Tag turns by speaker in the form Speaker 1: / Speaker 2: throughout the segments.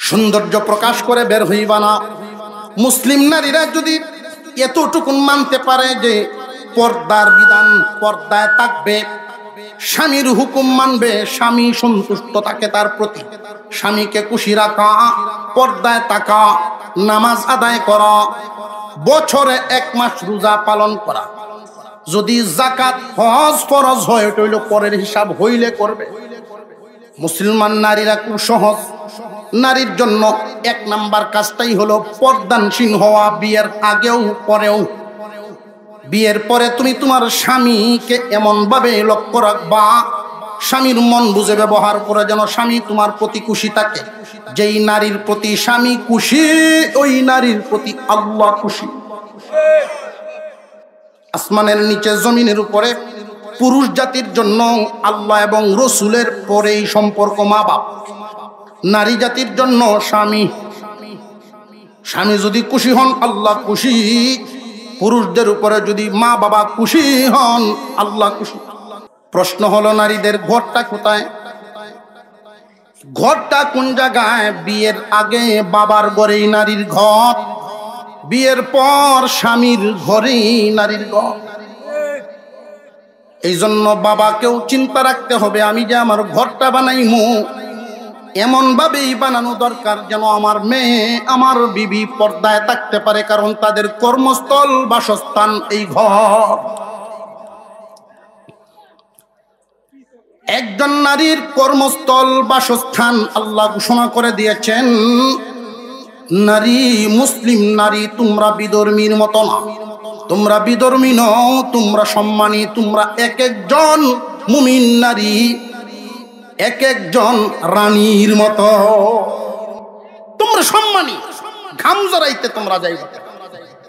Speaker 1: সৌন্দর্য প্রকাশ করে বের হইবা না। মুসলিম নারীরা যদি এতটুকু মানতে পারে যে পর্দার বিধান, পর্দায় থাকবে, স্বামীর হুকুম মানবে, স্বামী সন্তুষ্ট থাকে তার প্রতি, স্বামীকে খুশি রাখা, পর্দায় থাকা, নামাজ আদায় করা, বছরে 1 মাস রোজা পালন করা, যদি যাকাত হজ ফরজ হয় ওটা হইল পরের হিসাব, হইলে করবে। মুসলমান নারীরা খুব সহজ। নারীর জন্য 1 নাম্বার কাজটাই হলো পর্দানসীন হওয়া, বিয়ের আগেও পরেও। বিয়ের পরে তুমি তোমার স্বামীকে এমন ভাবে লক্ষ্য রাখবা, স্বামীর মন বুঝে ব্যবহার করে, যেন স্বামী তোমার প্রতি খুশি থাকে। যেই নারীর প্রতি স্বামী খুশি, ওই নারীর প্রতি আল্লাহ খুশি। আসমানের নিচে জমিনের উপরে পুরুষ জাতির জন্য আল্লাহ এবং রসুলের পরেই সম্পর্ক মা বাপ। নারী জাতির জন্য স্বামী। স্বামী যদি খুশি হন আল্লাহ খুশি। পুরুষদের উপরে যদি মা বাবা খুশি হন আল্লাহ খুশি। প্রশ্ন হলো নারীদের ঘরটা কোথায়? ঘরটা কোন জায়গায়? বিয়ের আগে বাবার ঘরেই নারীর ঘর, বিয়ের পর স্বামীর ঘরেই নারীর ঘর। এই জন্য বাবাকেও চিন্তা রাখতে হবে, আমি যে আমার ঘরটা বানাইমু এমন ভাবেই বানানো দরকার যেন আমার মেয়ে, আমার বিবি পর্দায় থাকতে পারে, কারণ তাদের কর্মস্থল, বাসস্থান এই ঘর। একজন নারীর কর্মস্থল, বাসস্থান আল্লাহ ঘোষণা করে দিয়েছেন। নারী, মুসলিম নারী তোমরা বিধর্মীর মতো না, তোমরা বিধর্মী নও, তোমরা সম্মানী। তোমরা এক একজন মুমিন নারী এক একজন রানীর মতো, তোমরা সম্মানী। ঘাম জড়াইতে তোমরা যাইবা,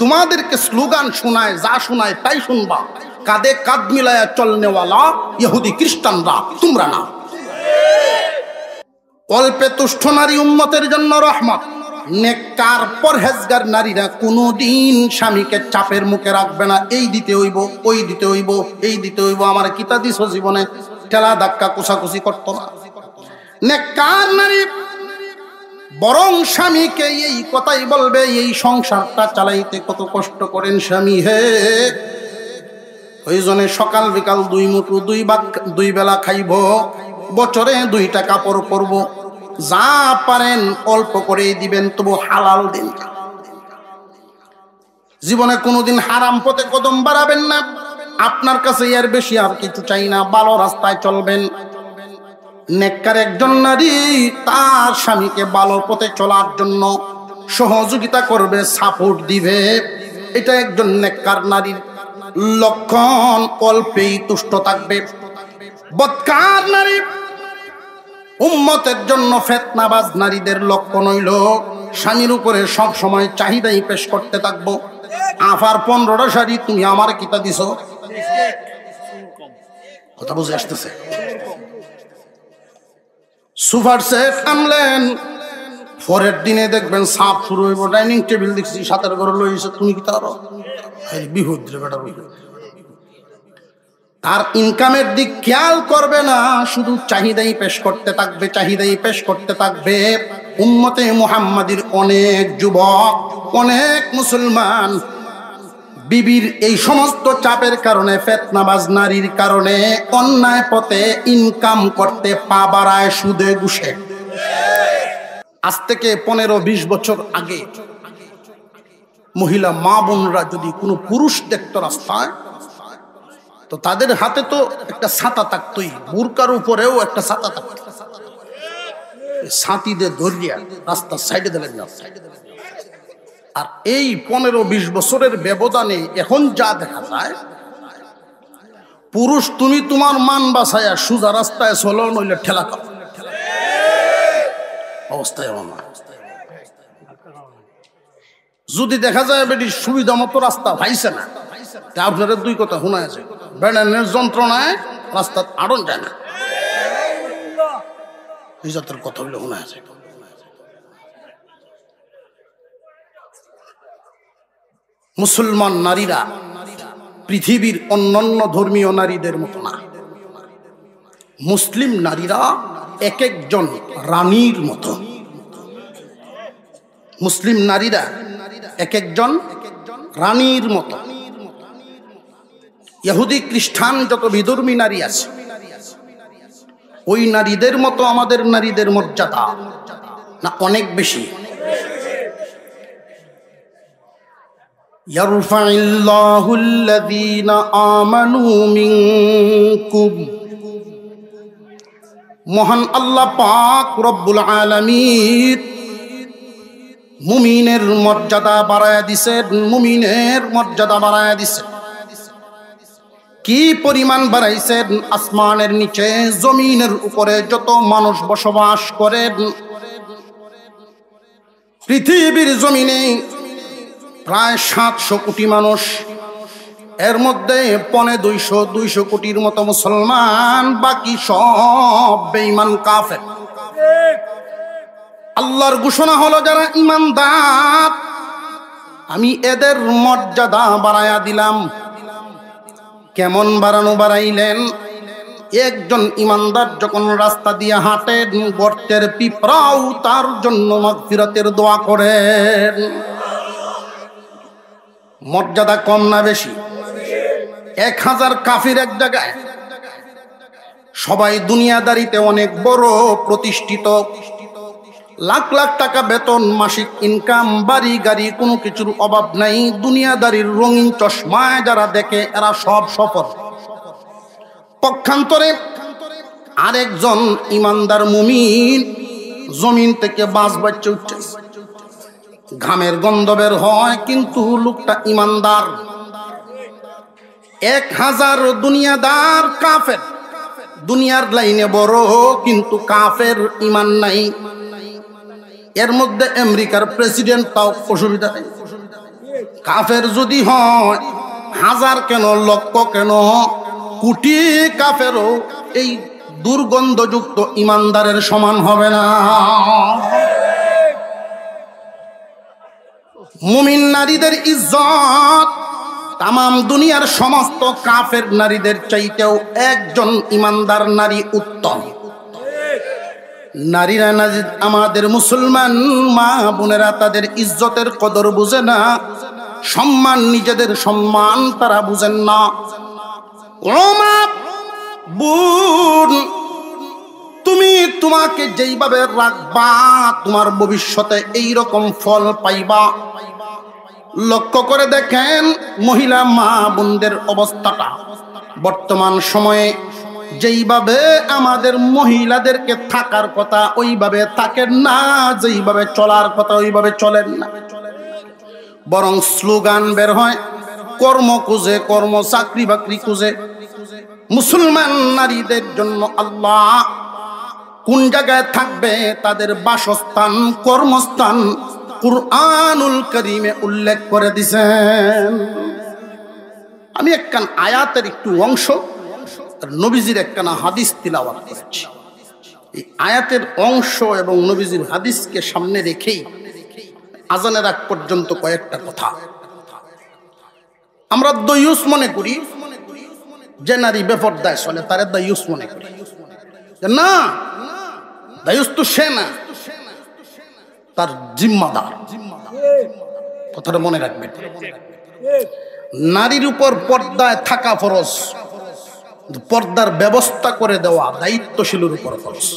Speaker 1: তোমাদেরকে স্লোগান শোনায়, যা শোনায় তাই শুনবা। কাঁধে কাঁধ মিলায়া চলনেওয়ালা ইহুদি খ্রিস্টানরা, তোমরা না। অল্পে তুষ্ট নারী উম্মতের জন্য রহমত। নেককার পরহেজগার নারীরা কোনোদিন স্বামীকে চাপের মুখে রাখবে না, এই দিতে হইব, ওই দিতে হইব, এই দিতে হইব। আমার কিতা দিস জীবনে ঠেলা ধাক্কা কুচাকুচি করতো না। নেককার নারী বরং স্বামীকে এই কথাই বলবে, এই সংসারটা চালাইতে কত কষ্ট করেন স্বামী হে। ওই জন্য সকাল বিকাল 2 মুঠো 2 বেলা খাইব, বছরে 2টা কাপড় পরব, যা পারেন অল্প করে দিবেন, তবু হালাল দিন। জীবনে কোনোদিন হারাম পথে কদম বাড়াবেন না। আপনার কাছে এর বেশি আর কিছু চাই না, ভালো রাস্তায় চলবেন। নেককার একজন নারী তার স্বামীকে ভালো পথে চলার জন্য সহযোগিতা করবে, সাপোর্ট দিবে। এটা একজন নেককার নারীর লক্ষণ। অল্পেই তুষ্ট থাকবে। বদকার নারী, উম্মতের জন্য ফিতনাবাজ নারীদের লক্ষণ হইল স্বামীর উপরে সব সময় চাহিদাই পেশ করতে থাকবো। আফার 15টা শাড়ি, তুমি আমার কিতা দিছো? কথা বুঝে আসতেছে? সুপার সেট আনলেন, পরের দিনে দেখবেন সাপ শুরু হইব। ডাইনিং টেবিল দেখছি 7 ঘরে লইছে, তুমি কি তার বিহুদ্রে বেটা? তার ইনকামের দিক খেয়াল করবে না, শুধু চাহিদাই পেশ করতে থাকবে, চাহিদাই পেশ করতে থাকবে। উম্মতে মুহাম্মাদির অনেক যুবক, অনেক মুসলমান বিবির এই সমস্ত চাপের কারণে, ফিতনাবাজ নারীর কারণে অন্যায় পথে ইনকাম করতে পা বাড়ায়, সুদে ঘুষে। আজ থেকে 15-20 বছর আগে মহিলা মা বোনরা যদি কোনো পুরুষ দেখত রাস্তায়, তো তাদের হাতে তো একটা ছাতা থাকতোই, বুরকার উপরেও একটা ছাতা থাকতো। ছাতি দিয়ে ধরিয়া রাস্তার সাইডে দিলেন না। আর এই 15-20 বছরের ব্যবধানে এখন যা দেখা যায়, পুরুষ তুমি তোমার মান বাছায়া সোজা রাস্তায় চলো, নইলে ঠেলা খাও অবস্থায়। যদি দেখা যায় বেটি সুবিধা মতো রাস্তা ভাইছে না, তা আপনারা 2 কথা শোনা আছে, বেড়ানের যন্ত্রণায় রাস্তা আড়ন যায় না, এই জাতের কথা হইলে শোনা আছে। মুসলমান নারীরা পৃথিবীর অন্যান্য ধর্মীয় নারীদের মতো না। মুসলিম নারীরা এক একজন রানীর মতো। মুসলিম নারীরা এক একজন রানীর মতো। ইহুদি খ্রিস্টান যত বিধর্মী নারী আছে, ওই নারীদের মতো আমাদের নারীদের মর্যাদা না অনেক বেশি। ইয়ারফাইল্লাহুল্লাযীনা আমানু মিনকুম, মহান আল্লাহ পাক রব্বুল আলামিন মুমিনের মর্যাদা বাড়ায়া দিছেন, মুমিনের মর্যাদা বাড়ায়া দিছেন। কি পরিমাণ বাড়াইছেন? আসমানের নিচে জমিনের উপরে যত মানুষ বসবাস করেন, পৃথিবীর জমিনে প্রায় 700 কোটি মানুষ, এর মধ্যে 200 কোটির মতো মুসলমান, বাকি সব বেঈমান কাফের। আল্লাহর ঘোষণা হলো যারা ঈমানদার আমি এদের মর্যাদা বাড়ায়া দিলাম। কেমন বাড়াইলেন? একজন ঈমানদার যখন রাস্তা দিয়ে হাঁটেন, গর্তের পিঁপড়াও তার জন্য মাগফিরাতের দোয়া করেন। মর্যাদা কম না বেশি? 1000 কাফির এক জায়গায়, সবাই দুনিয়াদারিতে অনেক বড় প্রতিষ্ঠিত, লাখ লাখ টাকা বেতন, মাসিক ইনকাম, বাড়ি গাড়ি, কোনো কিছুর অভাব নাই। দুনিয়াদারির রঙিন চশমায় যারা দেখে এরা সব সফল। পক্ষান্তরে আরেকজন ঈমানদার মুমিন জমিন থেকে বাঁশ বাচ্চা উঠছে, ঘামের গন্ধ বের হয়, কিন্তু লোকটা ঈমানদার। 1000 দুনিয়াদার কাফের, দুনিয়ার লাইনে বড় কিন্তু কাফের, ঈমান নাই। এর মধ্যে আমেরিকার প্রেসিডেন্ট, তাও অসুবিধা নেই। কাফের যদি হয় 1000 কেন, লক্ষ কেন, কোটি কাফেরও এই দুর্গন্ধযুক্ত ঈমানদারের সমান হবে না। মুমিন নারীদের ইজ্জত তামাম দুনিয়ার সমস্ত কাফের নারীদের চাইতেও একজন ঈমানদার নারী উত্তম। নারীরা আমাদের মুসলমান মা বোনেরা তাদের ইজ্জতের কদর বুঝে না, সম্মান, নিজেদের সম্মান তারা বুঝেন না। ও মা বোন, তুমি তোমাকে যেইভাবে রাখবা তোমার ভবিষ্যতে এইরকম ফল পাইবা। লক্ষ্য করে দেখেন মহিলা মা বোনদের অবস্থাটা বর্তমান সময়ে, যেইভাবে আমাদের মহিলাদেরকে থাকার কথা ওইভাবে থাকেন না, যেইভাবে চলার কথা ওইভাবে চলেন না। বরং স্লোগান বের হয়, কর্ম খুঁজে, কর্ম, চাকরি বাকরি খুঁজে। মুসলমান নারীদের জন্য আল্লাহ কোন জায়গায় থাকবে তাদের বাসস্থান, কর্মস্থান কুরআনুল কারীমে উল্লেখ করে দিয়েছেন। আমি একখান আয়াতের একটু অংশ নবীজির একখানা হাদিস তিলাওয়াত করেছি। এই আয়াতের অংশ এবং নবীজির হাদিসকে সামনে রেখেই আজানের আগ পর্যন্ত কয়েকটা কথা। আমরা দায়ুস মনে করি, যে নারী বেপরদায় চলে তারে দায়ুস মনে করি। না, দায়ুস তো সে না, তার জিম্মাদার। কথাটা মনে রাখবেন। নারীর উপর পর্দায় থাকা ফরজ, পর্দার ব্যবস্থা করে দেওয়া দায়িত্বশীলের উপর ফরজ।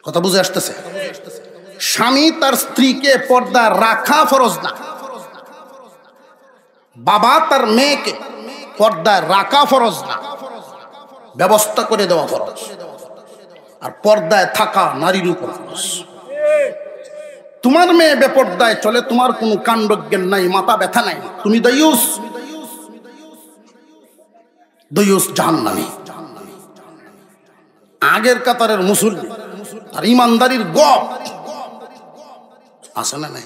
Speaker 1: কথা বুঝে আসতেছে? স্বামী তার স্ত্রীকে পর্দা রাখা ফরজ না, বাবা তার মেয়েকে পর্দায় রাখা ফরজ না, ব্যবস্থা করে দেওয়া ফরজ। আর পর্দায় থাকা নারীর উপর ফরজ। তোমার মেয়ে বেপর্দায় চলে, তোমার কোনো কাণ্ডজ্ঞান নাই, মাথা ব্যথা নাই, তুমি দায়ুস, দায়ুস জাহান্নামী। আগের কাতারের মুসল্লি আর ইমানদারির গপ আছে না নাই?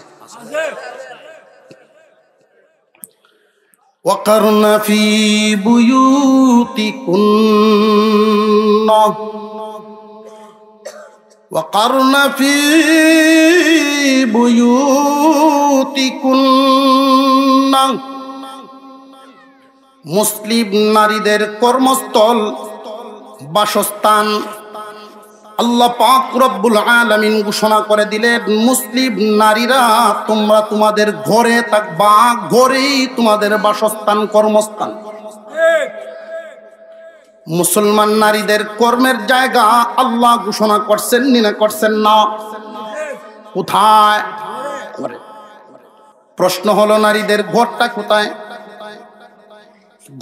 Speaker 1: ওয়াকারনা ফি বুয়ুতিকুন্না ওয়াকারনা ফি বুয়ুতিকুন্না। মুসলিম নারীদের কর্মস্থল, বাসস্থান আল্লাহ পাক রব্বুল আলামিন ঘোষণা করে দিলেন, মুসলিম নারীরা তোমরা তোমাদের ঘরে থাকবা, ঘরেই তোমাদের বাসস্থান, কর্মস্থান। মুসলমান নারীদের কর্মের জায়গা আল্লাহ ঘোষণা করছেন না করছেন না? কোথায়? ঘরে। প্রশ্ন হলো নারীদের ঘরটা কোথায়?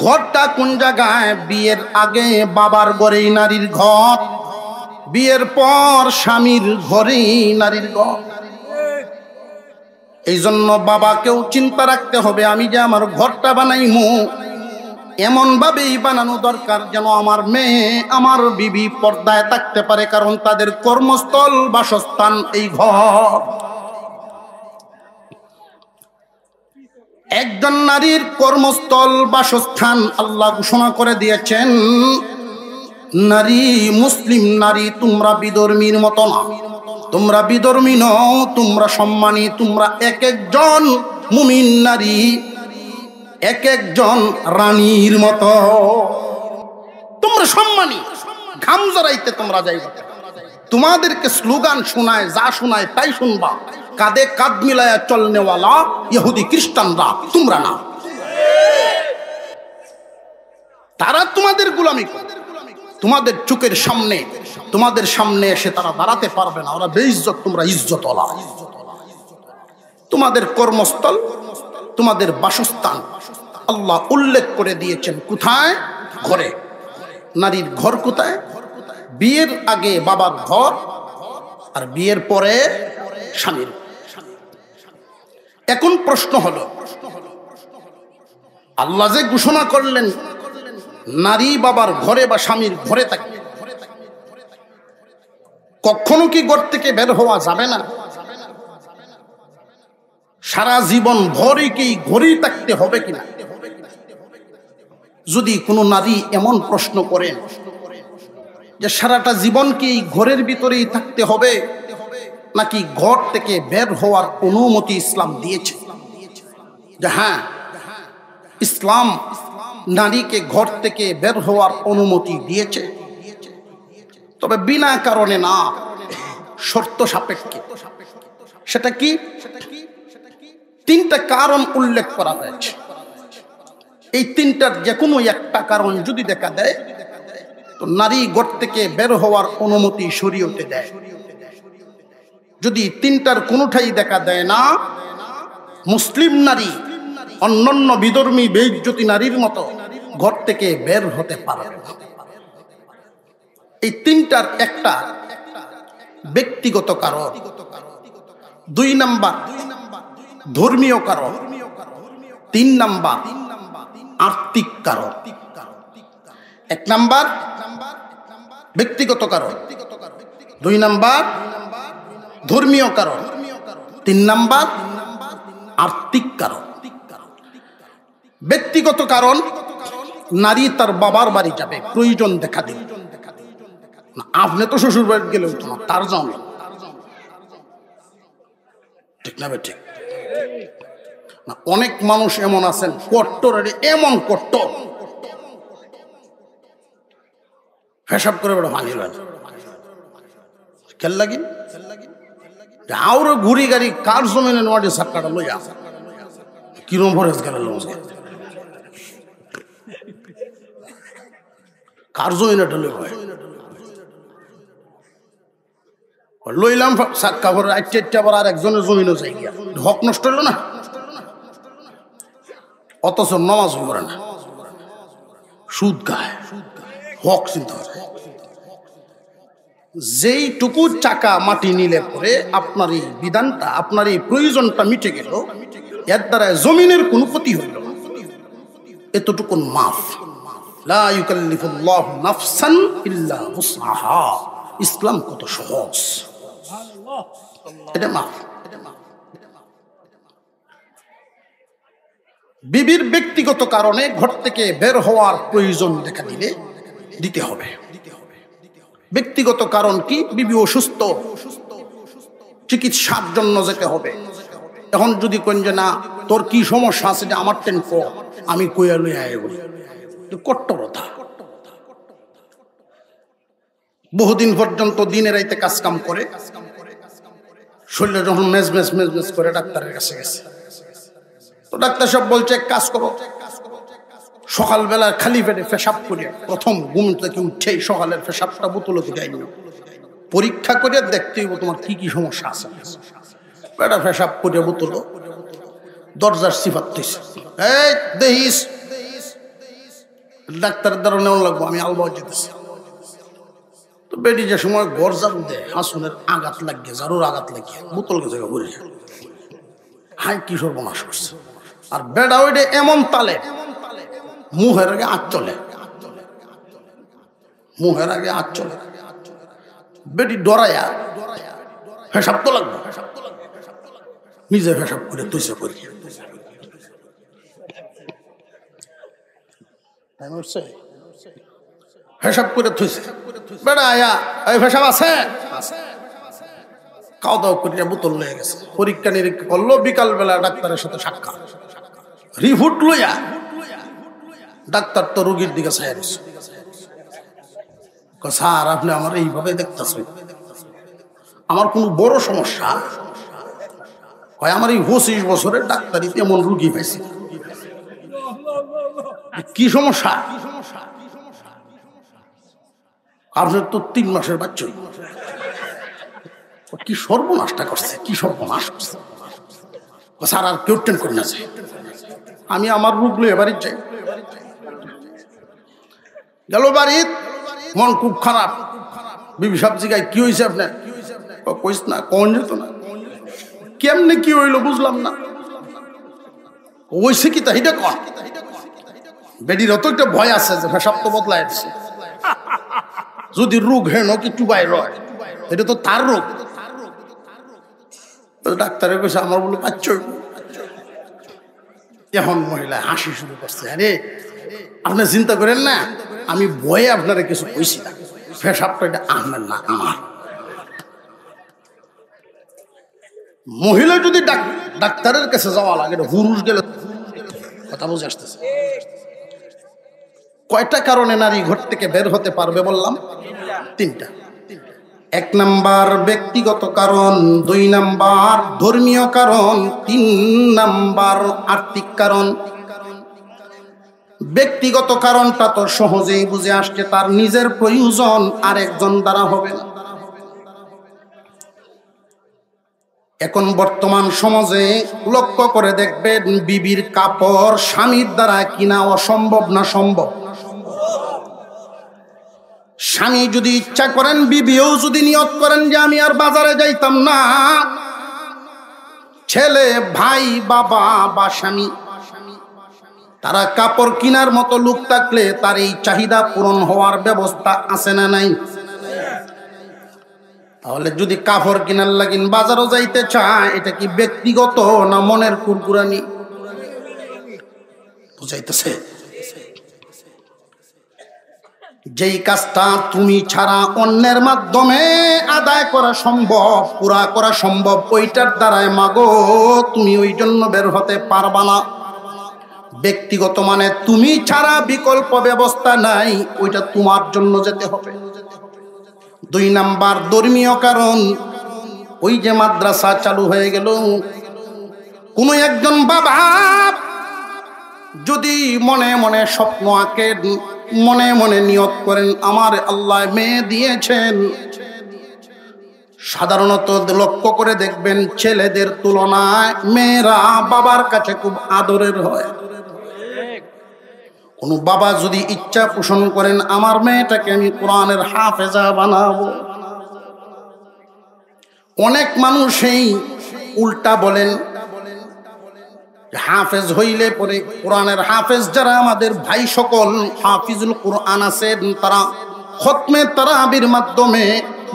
Speaker 1: ঘরটা কোন জায়গায়? বিয়ের আগে বাবার ঘরেই নারীর ঘর, বিয়ের পর স্বামীর ঘরেই নারীর ঘর। এই জন্য বাবাকেও চিন্তা রাখতে হবে, আমি যে আমার ঘরটা বানাইমু এমন ভাবেই বানানো দরকার যেন আমার মেয়ে, আমার বিবি পর্দায় থাকতে পারে, কারণ তাদের কর্মস্থল, বাসস্থান এই ঘর। একজন নারীর কর্মস্থল, বাসস্থান আল্লাহ ঘোষণা করে দিয়েছেন। নারী, মুসলিম নারী তোমরা বিধর্মীর মতো না, তোমরা বিধর্মী নও, তোমরা সম্মানী, তোমরা এক একজন মুমিন নারী এক একজন রানীর মতো, তোমরা সম্মানী। ঘাম জড়াইতে তোমরা যাইবা, তোমাদেরকে স্লোগান শোনায়, যা শোনায় তাই শুনবা। কাঁধে কাঁধ মিলায়া চলনেওয়ালা ইহুদি খ্রিস্টানরা তোমরা না, তারা তোমাদের গোলামি করে। তোমাদের চোখের সামনে, তোমাদের সামনে এসে তারা দাঁড়াতে পারবে না, ওরা বেইজ্জত, তোমরা ইজ্জতওয়ালা। তোমাদের কর্মস্থল, তোমাদের বাসস্থান আল্লাহ উল্লেখ করে দিয়েছেন কোথায়? ঘরে। নারীর ঘর কোথায়? বিয়ের আগে বাবার ঘর, আর বিয়ের পরে স্বামীর। এখন প্রশ্ন হলো, আল্লাহ যে ঘোষণা করলেন নারী বাবার ঘরে বা স্বামীর ঘরে থাকবে, কখনো কি ঘর থেকে বের হওয়া যাবে না? সারা জীবন ভরই কি ঘরেই থাকতে হবে কিনা? যদি কোনো নারী এমন প্রশ্ন করেন যে সারাটা জীবন কি ঘরের ভিতরেই থাকতে হবে, নাকি ঘর থেকে বের হওয়ার অনুমতি ইসলাম দিয়েছে? যে হ্যাঁ, ইসলাম নারীকে ঘর থেকে বের হওয়ার অনুমতি দিয়েছে, তবে বিনা কারণে না, শর্ত সাপেক্ষে। সেটা কি? তিনটা কারণ উল্লেখ করা হয়েছে। এই তিনটার যে কোনো একটা কারণ যদি দেখা দেয়, তো নারী ঘর থেকে বের হওয়ার অনুমতি শরীয়তে দেয়। যদি তিনটার কোনোটাই দেখা দেয় না, মুসলিম নারী অন্যান্য বিধর্মী বেইজ্জতি নারীর মতো ঘর থেকে বের হতে পারবে না। এই তিনটার একটা ব্যক্তিগত কারণ, 2 নাম্বার ধর্মীয় কারণ, 3 নাম্বার আর্থিক কারণ। 1 নাম্বার ব্যক্তিগত কারণ, 2 নাম্বার ধর্মীয় কারণ, 3 নাম্বার আর্থিক কারণ। ব্যক্তিগত কারণ, নারী তার বাবার বাড়ি যাবে, প্রয়োজন দেখা দিবে না। আপনি তো শ্বশুর বাড়ি গেলে হতো না, তার জন্য, ঠিক না? ঠিক না? অনেক মানুষ এমন আছেন কট্টর, এমন কট্টর, হিসাব করে বেড়া ভাঙি খেল লাগি আউর ঘুরি গাড়ি কার জমিনে নোয়াটি সাক্কাটা লইয়া কিরম ভরেজ গেল, কার জমিনে ঢলে লইলাম সাক্কা ভরে আবার আর একজনের জমিনও চাই গিয়া, হক নষ্ট হইল না। অথচ নামাজ পড়ে না, সুদ খায়, হক চিন্তা করে। যেইটুকু চাকা মাটি নিলে পরে আপনার এই বিধানটা, আপনার এই প্রয়োজনটা মিটে গেল, এর দ্বারা জমিনের কোনো ক্ষতি হইল না, এতটুকুন মাফ। লা ইউকাল্লিফুল্লাহু নাফসান ইল্লা উসআহা। ইসলাম কত সহজ, এটা মাফ। বিবির ব্যক্তিগত কারণে ঘর থেকে বের হওয়ার প্রয়োজন দেখা দিলে দিতে হবে। ব্যক্তিগত কারণ কি? বিবি অসুস্থ, চিকিৎসার জন্য যেতে হবে। এখন যদি কোন যে না তোর কি সমস্যা আছে, যে আমার টেন কো, আমি কইয়া লইয়া বলি, কট্টরতা। বহুদিন পর্যন্ত দিনে রাইতে কাজ কাম করে, শরীরে যখন মেজ মেজ মেজ মেজ করে ডাক্তারের কাছে গেছে, তো ডাক্তার সব বলছে এক কাজ করো, সকালবেলা খালি পেটে পেশাব করে প্রথম ঘুম থেকে উঠেই সকালের পেশাবটা বোতলে গাই নিও, পরীক্ষা করে দেখতে হইব তোমার কি কি সমস্যা আছে। বেটা পেশাব করে বোতল দরজার সিফাত দিছে, এই দেখিস ডাক্তারের দ্বারা নেওয়া লাগবো, আমি আলবাও যেতেছি। তো বেটি যে সময় ঘর ঝাড়ু দেয়, হাসুনের আঘাত লাগিয়ে, ঝাড়ুর আঘাত লাগিয়ে বোতল গেছে ঘুরে, হাই কি সর্বনাশ করছে। আর বেটা ওইটা এমন তালে মুহের আগে আঁচ চলে, মুহের আগে আঁচ চলে, বেটি ডরাইয়া পেশাব তো লাগবে, নিজে পেশাব করে তুইসে করি। পেশাব করে থুইছে, বেটা আয়া এই পেশাব আছে, খাওয়া দাওয়া করিয়া বোতল লয়ে গেছে, পরীক্ষা নিরীক্ষা করলো, বিকালবেলা ডাক্তারের সাথে সাক্ষাৎ, রিপোর্ট লইয়া ডাক্তার তো রোগীর দিকে চাইয়া দিচ্ছে, স্যার আপনি আমার এইভাবে দেখতেছেন, আমার কোনো বড় সমস্যা হয়, আমার এই 25 বছরের ডাক্তারিতে এমন রুগী পাইছে, কি সমস্যা? আপনার তো 3 মাসের বাচ্চা, কি সর্বনাশটা করছে, কি সর্বনাশ করছে। স্যার আর কেউ টেন করে না যায়, আমি আমার রোগ লইয়া বাড়ির যাই। গেল বাড়ির, মন খুব খারাপ, বিবি সাহেব জিগায় কি হয়েছে আপনার? কইস না, কোন যেত না, কেমনে কি হইলো বুঝলাম না, ওইসে কি তা হিটা কন। বেডির অত একটা ভয় আছে যে পেশাব তো বদলায় দিচ্ছে, যদি রোগ হেন কি চুবাই রয়, এটা তো তার রোগ। ডাক্তারের কাছে আমার বলে বাচ্চা, এখন মহিলা হাসি শুরু করছে, আরে আপনি চিন্তা করেন না, আমি ভয়ে আপনারা কিছু কইছি না, পেশাবটা এটা আপনার না আমার। মহিলা যদি ডাক্তারের কাছে যাওয়া লাগে, পুরুষ গেলে কথা বুঝে আসতেছে। কয়টা কারণে নারী ঘর থেকে বের হতে পারবে বললাম? 3টা। 1 নাম্বার ব্যক্তিগত কারণ, 2 নাম্বার ধর্মীয় কারণ, 3 নাম্বার আর্থিক কারণ। ব্যক্তিগত কারণটা তো সহজেই বুঝে আসছে, তার নিজের প্রয়োজন আরেকজন দ্বারা হবে না। এখন বর্তমান সমাজে লক্ষ্য করে দেখবেন, বিবির কাপড় স্বামীর দ্বারা কিনা অসম্ভব না সম্ভব? স্বামী যদি ইচ্ছা করেন, বিবিও যদি নিয়ত করেন যে আমি আর বাজারে যাইতাম না, ছেলে, ভাই, বাবা বা স্বামী, তারা কাপড় কেনার মতো লোক থাকলে তার এই চাহিদা পূরণ হওয়ার ব্যবস্থা আছে না নাই? তাহলে যদি কাপড় কেনার লাগিন বাজারও যাইতে চায়, এটা কি ব্যক্তিগত না মনের কুরকুরানি? বুঝাইতেছে? যেই কাজটা তুমি ছাড়া অন্যের মাধ্যমে আদায় করা সম্ভব, পুরা করা সম্ভব, ওইটার দ্বারাই মাগো তুমি ওই জন্য বের হতে পারবা না। ব্যক্তিগত মানে তুমি ছাড়া বিকল্প ব্যবস্থা নাই, ওইটা তোমার জন্য যেতে হবে। 2 নাম্বার ধর্মীয় কারণ, ওই যে মাদ্রাসা চালু হয়ে গেল, কোন একজন বাবা যদি মনে মনে স্বপ্ন আঁকেন, মনে মনে নিয়ত করেন আমার আল্লাহ মেয়ে দিয়েছেন, সাধারণত লক্ষ্য করে দেখবেন ছেলেদের তুলনায় মেয়েরা বাবার কাছে খুব আদরের হয়। কোন বাবা যদি ইচ্ছা পোষণ করেন আমার মেয়েটাকে আমি কোরআনের হাফেজা বানাবো, অনেক মানুষই উল্টা বলেন, হাফেজ হইলে পরে কোরআনের হাফেজ যারা আমাদের ভাই সকল হাফিজুল কোরআন আছেন, তারা খতমে তারাবির মাধ্যমে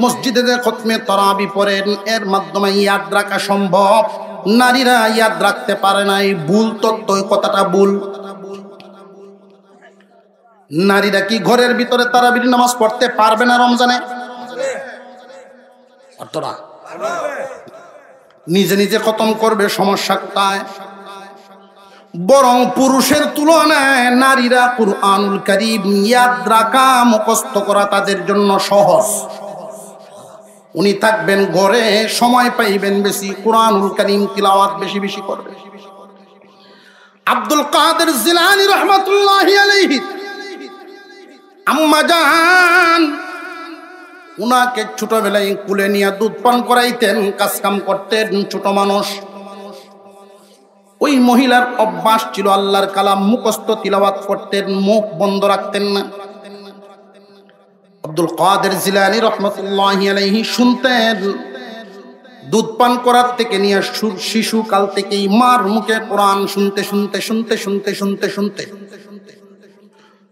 Speaker 1: মসজিদে খতমে তারাবি পড়েন, এর মাধ্যমে ইয়াদ রাখা সম্ভব। নারীরা ইয়াদ রাখতে পারে না, এই ভুল তত্ত্ব, কথাটা ভুল। নারীরা কি ঘরের ভিতরে তারাবির নামাজ পড়তে পারবে না রমজানে? নিজে নিজে খতম করবে, সমস্যা কোথায়? বরং পুরুষের তুলনায় নারীরা কুরআনুল কারীম ইয়াদ রাখা মুখস্থ করা তাদের জন্য সহজ। উনি থাকবেন ঘরে, সময় পাইবেন বেশি, কুরআনুল কারীম তিলাওয়াত বেশি বেশি করবেন। আব্দুল কাদের জিলানী রাহমাতুল্লাহি আলাইহি আম্মা জান উনাকে ছোটবেলায় কুলে নিয়ে দুধ পান করাইতেন, কাজ কাম করতেন, ছোট মানুষ। ওই মহিলার অভ্যাস ছিল আল্লাহর কালাম মুখস্থ তিলাওয়াত করতেন, মুখ বন্ধ রাখতেন না। আব্দুল কাদের জিলানী রাহমাতুল্লাহি আলাইহি শুনতেন, দুধ পান করার থেকে নিয়ে শিশু কাল থেকেই মার মুখে কোরআন শুনতে শুনতে শুনতে শুনতে শুনতে শুনতে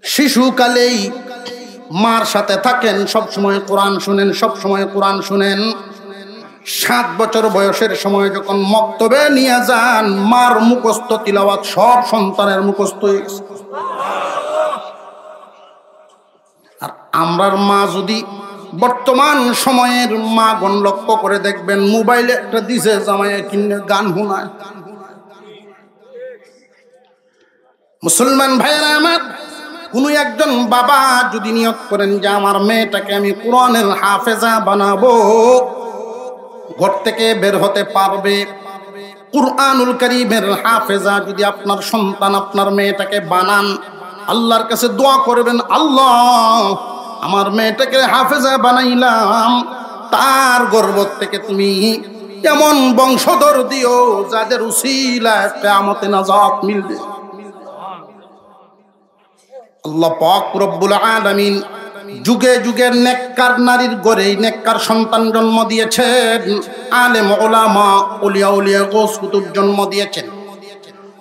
Speaker 1: শিশুকালেই মার সাথে থাকেন, সব সময় কোরআন শুনেন, সব সময় কোরআন শুনেন। 7 বছর বয়সের সময় যখন মক্তবে নিয়ে যান, মার মুখস্থ তিলাওয়াত সব সন্তানের মুখস্থ হয়ে গেছে। আর আমরার মা যদি বর্তমান সময়ের মা গণ লক্ষ্য করে দেখবেন, মোবাইলে একটা দিছে জামাইয়া কিনে গান শোনায়। মুসলমান ভাইয়েরা আমার, কোনো একজন বাবা যদি নিয়ত করেন যে আমার মেয়েটাকে আমি কোরআনের হাফেজা বানাবো, ঘর থেকে বের হতে পারবে। কুরআনুল কারীমের হাফেজা যদি আপনার সন্তান, আপনার মেয়েটাকে বানান, আল্লাহর কাছে দোয়া করবেন, আল্লাহ আমার মেয়েটাকে হাফেজা বানাইলাম, তার গর্ভ থেকে তুমি এমন বংশধর দিও যাদের উসিলায় কিয়ামতে নাজাত মিলবে। আল্লাহ পাক রব্বুল আলামিন যুগে যুগে নেককার নারীর গড়ে নেককার সন্তান জন্ম দিয়েছেন, আলেম উলামা ওলিয়া উলিয়া গৌস কুতুব জন্ম দিয়েছেন।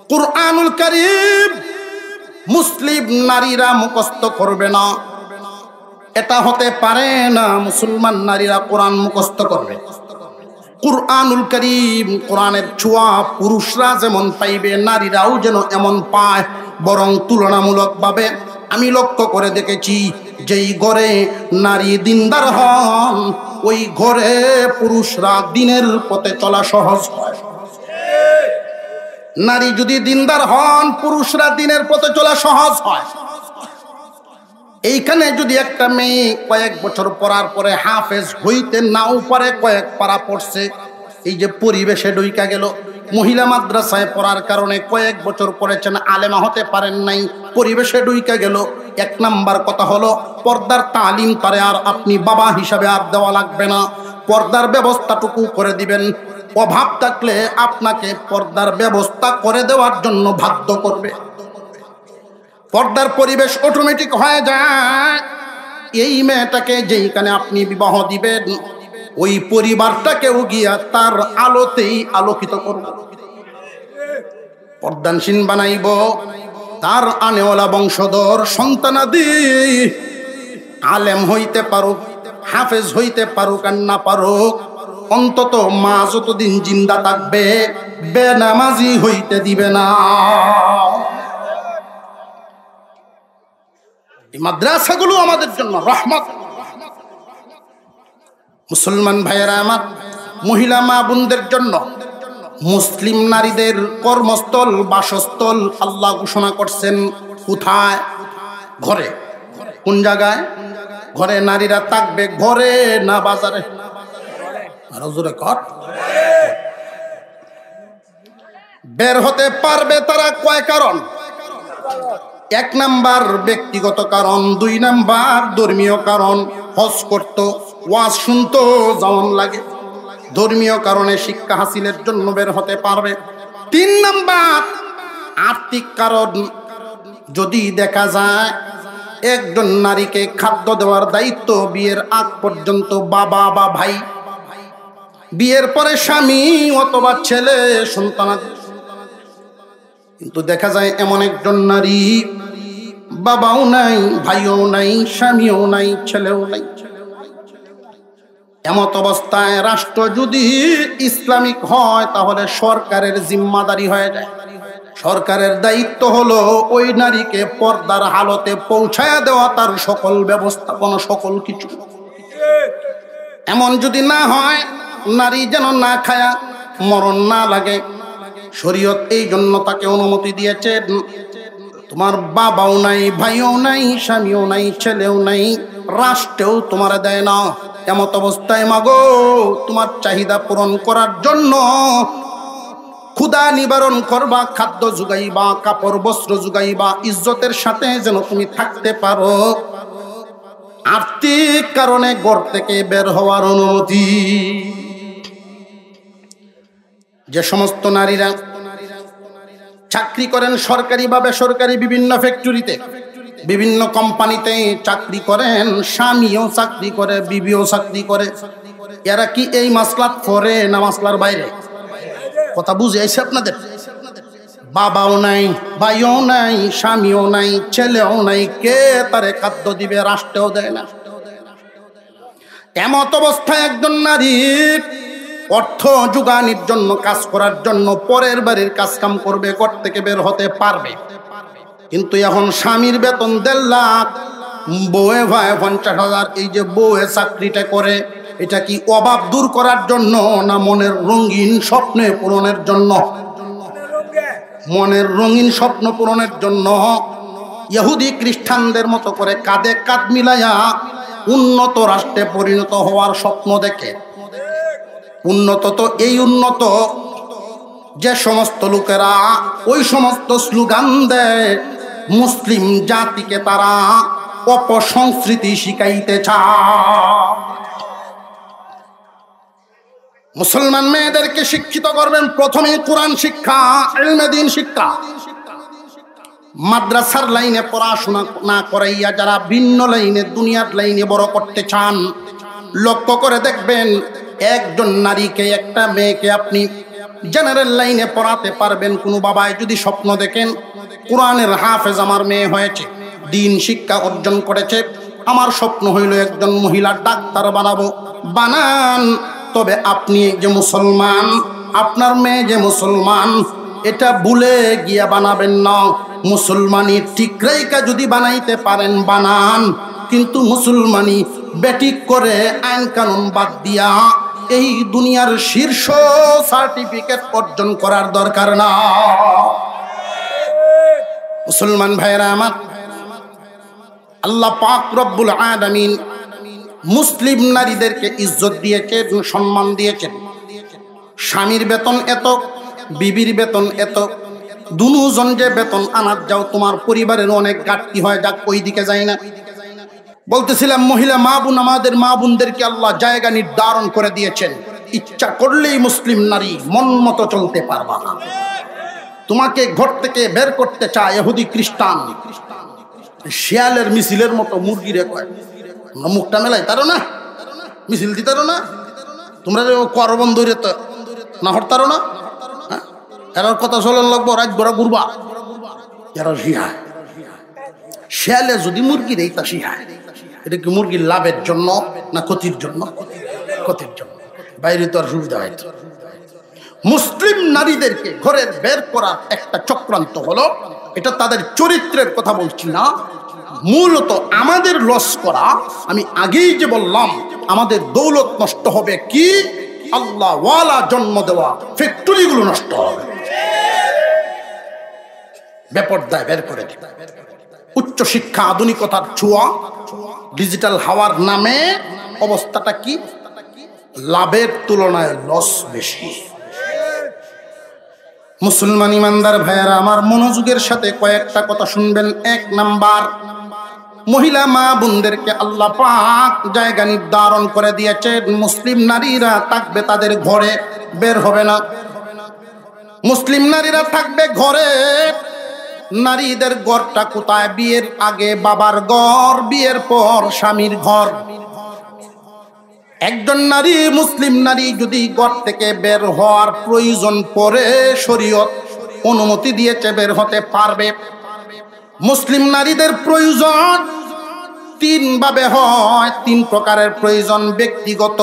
Speaker 1: কুরআনুল কারীম মুসলিম নারীরা মুখস্থ করবে না, এটা হতে পারে না। মুসলমান নারীরা কোরআন মুখস্থ করবে। কুরআনুল কারীম, কোরআনের ছোঁয়া পুরুষরা যেমন পাইবে, নারীরাও যেন এমন পায়। বরং তুলনামূলকভাবে আমি লক্ষ্য করে দেখেছি, যেই ঘরে নারী দিনদার হন, ওই ঘরে পুরুষরা দিনের পথে চলা সহজ হয়। নারী যদি দিনদার হন, পুরুষরা দিনের পথে চলা সহজ হয়। এইখানে যদি একটা মেয়ে কয়েক বছর পড়ার পরে হাফেজ হইতে নাও পারে, কয়েক পারা পড়ছে, এই যে পরিবেশে ঢুইকা গেল, মহিলা মাদ্রাসায় পড়ার কারণে কয়েক বছর পড়েছেন, আলেমা হতে পারেন নাই, পরিবেশে ঢুইকা গেল। 1 নাম্বার কথা হলো, পর্দার তালিম তারে আর আপনি বাবা হিসাবে আর দেওয়া লাগবে না, পর্দার ব্যবস্থাটুকু করে দিবেন। অভাব থাকলে আপনাকে পর্দার ব্যবস্থা করে দেওয়ার জন্য বাধ্য করবে। পর্দার পরিবেশ অটোমেটিক হয়ে যায়। এই মেয়েটাকে যেইখানে আপনি বিবাহ দিবেন, ওই পরিবারটাকেও গিয়া তার আলোতেই আলোকিত করব, পর্দানশীল বানাইব। তার আনেওয়ালা বংশধর সন্তানাদি আলেম হইতে পারুক, হাফেজ হইতে পারুক আর না পারুক, অন্তত মা যতদিন জিন্দা থাকবে বেনামাজি হইতে দিবে না। এই মাদ্রাসাগুলো আমাদের জন্য রহমত। মুসলমান ভাইয়েরা আমার, মহিলা মা বোনদের জন্য মুসলিম নারীদের কর্মস্থল, বাসস্থল আল্লাহ ঘোষণা করছেন কোথায়? ঘরে। কোন জায়গায়? ঘরে নারীরা থাকবে, ঘরে না বাজারে। আরো জোরে কর। বের হতে পারবে তারা কয় কারণ? 1 নাম্বার ব্যক্তিগত কারণ, 2 নাম্বার ধর্মীয় কারণ। হজ করত, ওয়াজ শুনতো যেমন লাগে, ধর্মীয় কারণে শিক্ষা হাসিলের জন্য বের হতে পারবে। 3 নাম্বার আর্থিক কারণ। যদি দেখা যায় একজন নারীকে খাদ্য দেওয়ার দায়িত্ব বিয়ের আগ পর্যন্ত বাবা বা ভাই, বিয়ের পরে স্বামী অথবা ছেলে সন্তানাদি। কিন্তু দেখা যায় এমন একজন নারী, বাবাও নাই, ভাইও নাই, স্বামীও নাই, ছেলেও নাই। এমত অবস্থায় রাষ্ট্র যদি ইসলামিক হয় তাহলে সরকারের জিম্মাদারি হয়ে যায়। সরকারের দায়িত্ব হলো ওই নারীকে পর্দার হালতে পৌঁছায়া দেওয়া, তার সকল ব্যবস্থাপনা, সকল কিছু। এমন যদি না হয়, নারী যেন না খায়া মরণ না লাগে, শরীয়ত এই জন্য তাকে অনুমতি দিয়েছেন, তোমার বাবাও নাই, ভাইও নাই, স্বামীও নাই, ছেলেও নাই, রাষ্ট্রেও তোমার দেয় না। এমত অবস্থায় মাগো তোমার চাহিদা পূরণ করার জন্য ক্ষুধা নিবারণ করবা, খাদ্য জুগাইবা, কাপড় বস্ত্র জুগাইবা, ইজ্জতের সাথে যেন তুমি থাকতে পারো, আর্থিক কারণে ঘর থেকে বের হওয়ার অনুমতি। যে সমস্ত নারীরা চাকরি করেন সরকারি বা বেসরকারি বিভিন্ন ফ্যাক্টরিতে, বিভিন্ন কোম্পানিতে চাকরি করেন, স্বামীও চাকরি করে, বিবিও চাকরি করে, এরা কি এই মাসলা পড়ে না মাসলার বাইরে? কথা বুঝে আইছে আপনাদের? বাবাও নাই, ভাইও নাই, স্বামীও নাই, ছেলেও নাই, কে তারে খাদ্য দিবে? রাষ্ট্রেও দেয় না। এমত অবস্থায় একজন নারী অর্থ যোগানোর জন্য, কাজ করার জন্য পরের বাড়ির কাজ কাম করবে, ঘর থেকে বের হতে পারবে। কিন্তু এখন স্বামীর বেতন 1.5 লাখ, বউয়ে ভাই 50,000, এই যে বউয়ে চাকরিটা করে, এটা কি অভাব দূর করার জন্য না মনের রঙিন স্বপ্ন পূরণের জন্য? মনের রঙিন স্বপ্ন পূরণের জন্য। ইহুদি খ্রিস্টানদের মতো করে কাঁধে কাঁধ মিলাইয়া উন্নত রাষ্ট্রে পরিণত হওয়ার স্বপ্ন দেখে। উন্নত তো এই উন্নত যে সমস্ত লোকেরা ওই সমস্ত স্লোগান দেয়, মুসলিম জাতিকে তারা অপসংস্কৃতি শিখাইতে চায়। মুসলমান মেয়েদেরকে শিক্ষিত করবেন প্রথমে কোরআন শিক্ষা, ইলমে দ্বীন শিক্ষা। মাদ্রাসার লাইনে পড়াশোনা না করাইয়া যারা ভিন্ন লাইনে, দুনিয়ার লাইনে বড় করতে চান, লক্ষ্য করে দেখবেন একজন নারীকে, একটা মেয়েকে আপনি জেনারেল লাইনে পড়াতে পারবেন। কোনো বাবাই যদি স্বপ্ন দেখেন কোরআনের হাফেজ আমার মেয়ে হয়েছে, দ্বীন শিক্ষা অর্জন করেছে, আমার স্বপ্ন হইল একজন মহিলা ডাক্তার বানাবো, বানান। তবে আপনি যে মুসলমান, আপনার মেয়ে যে মুসলমান, এটা ভুলে গিয়া বানাবেন না। মুসলমানি ঠিকরাইকা যদি বানাইতে পারেন বানান, কিন্তু মুসলমানি বেটিক করে আইন কানুন বাদ দিয়া এই দুনিয়ার শীর্ষ সার্টিফিকেট অর্জন করার দরকার না। মুসলমান ভাইরা আমার, আল্লাহ পাক রব্বুল আলামিন মুসলিম নারীদেরকে ইজ্জত দিয়েছেন, সম্মান দিয়েছেন। স্বামীর বেতন এত, বিবির বেতন এত, দুজন যে বেতন আনার যাও, তোমার পরিবারের অনেক ঘাটতি হয়, যাক ওই দিকে যায় না। বলতেছিলাম মহিলা মা বোন, আমাদের মা বোনদেরকে আল্লাহ জায়গা নির্ধারণ করে দিয়েছেন। ইচ্ছা করলেই মুসলিম নারী মন মতো চলতে পারবা না। তোমাকে ঘর থেকে বের করতে চায় ইহুদি খ্রিস্টান, শিয়ালের মিছিলের মতো মুরগিরে কয়, তোমরা মুখটা মেলাই তারো না, মিছিল দিতারো না, তোমরা কর বন্ধ না হরতারো না, এরার কথা চলন লাগবো, রাত বড় ঘুরবা, এরা শিহায়। শিয়ালে যদি মুরগি দেয় তা শিহায়। এটা কি মুরগির লাভের জন্য না ক্ষতির জন্য? ক্ষতির জন্য। বাইরে তো আর সুবিধা হয়। মুসলিম নারীদেরকে ঘরের বের করার একটা চক্রান্ত হলো, এটা তাদের চরিত্রের কথা বলছি না, মূলত আমাদের লস করা। আমি আগেই যে বললাম, আমাদের দৌলত নষ্ট হবে কি, আল্লাহ ওয়ালা জন্ম দেওয়া ফ্যাক্টরিগুলো নষ্ট হবে, বেপরদায় বের করে দিবে। উচ্চ শিক্ষা, আধুনিকতার ছোঁয়া, ডিজিটাল হাওয়ার নামে অবস্থাটা কি, লাভের তুলনায় লস বেশি। মুসলমান ইমানদার ভাইয়েরা আমার, মনোযোগের সাথে কয়েকটা কথা শুনবেন। 1 নাম্বার, মহিলা মা বোনদেরকে আল্লাহ পাক জায়গা নির্ধারণ করে দিয়েছেন। মুসলিম নারীরা থাকবে তাদের ঘরে, বের হবে না। মুসলিম নারীরা থাকবে ঘরে। নারীদের ঘরটা কোথায়? বিয়ের আগে বাবার ঘর, বিয়ের পর স্বামীর ঘর। একজন নারী, মুসলিম নারী যদি ঘর থেকে বের হওয়ার প্রয়োজন পড়ে, শরীয়ত অনুমতি দিয়েছে, বের হতে পারবে। মুসলিম নারীদের প্রয়োজন 3 ভাবে হয়, 3 প্রকারের প্রয়োজন: ব্যক্তিগত,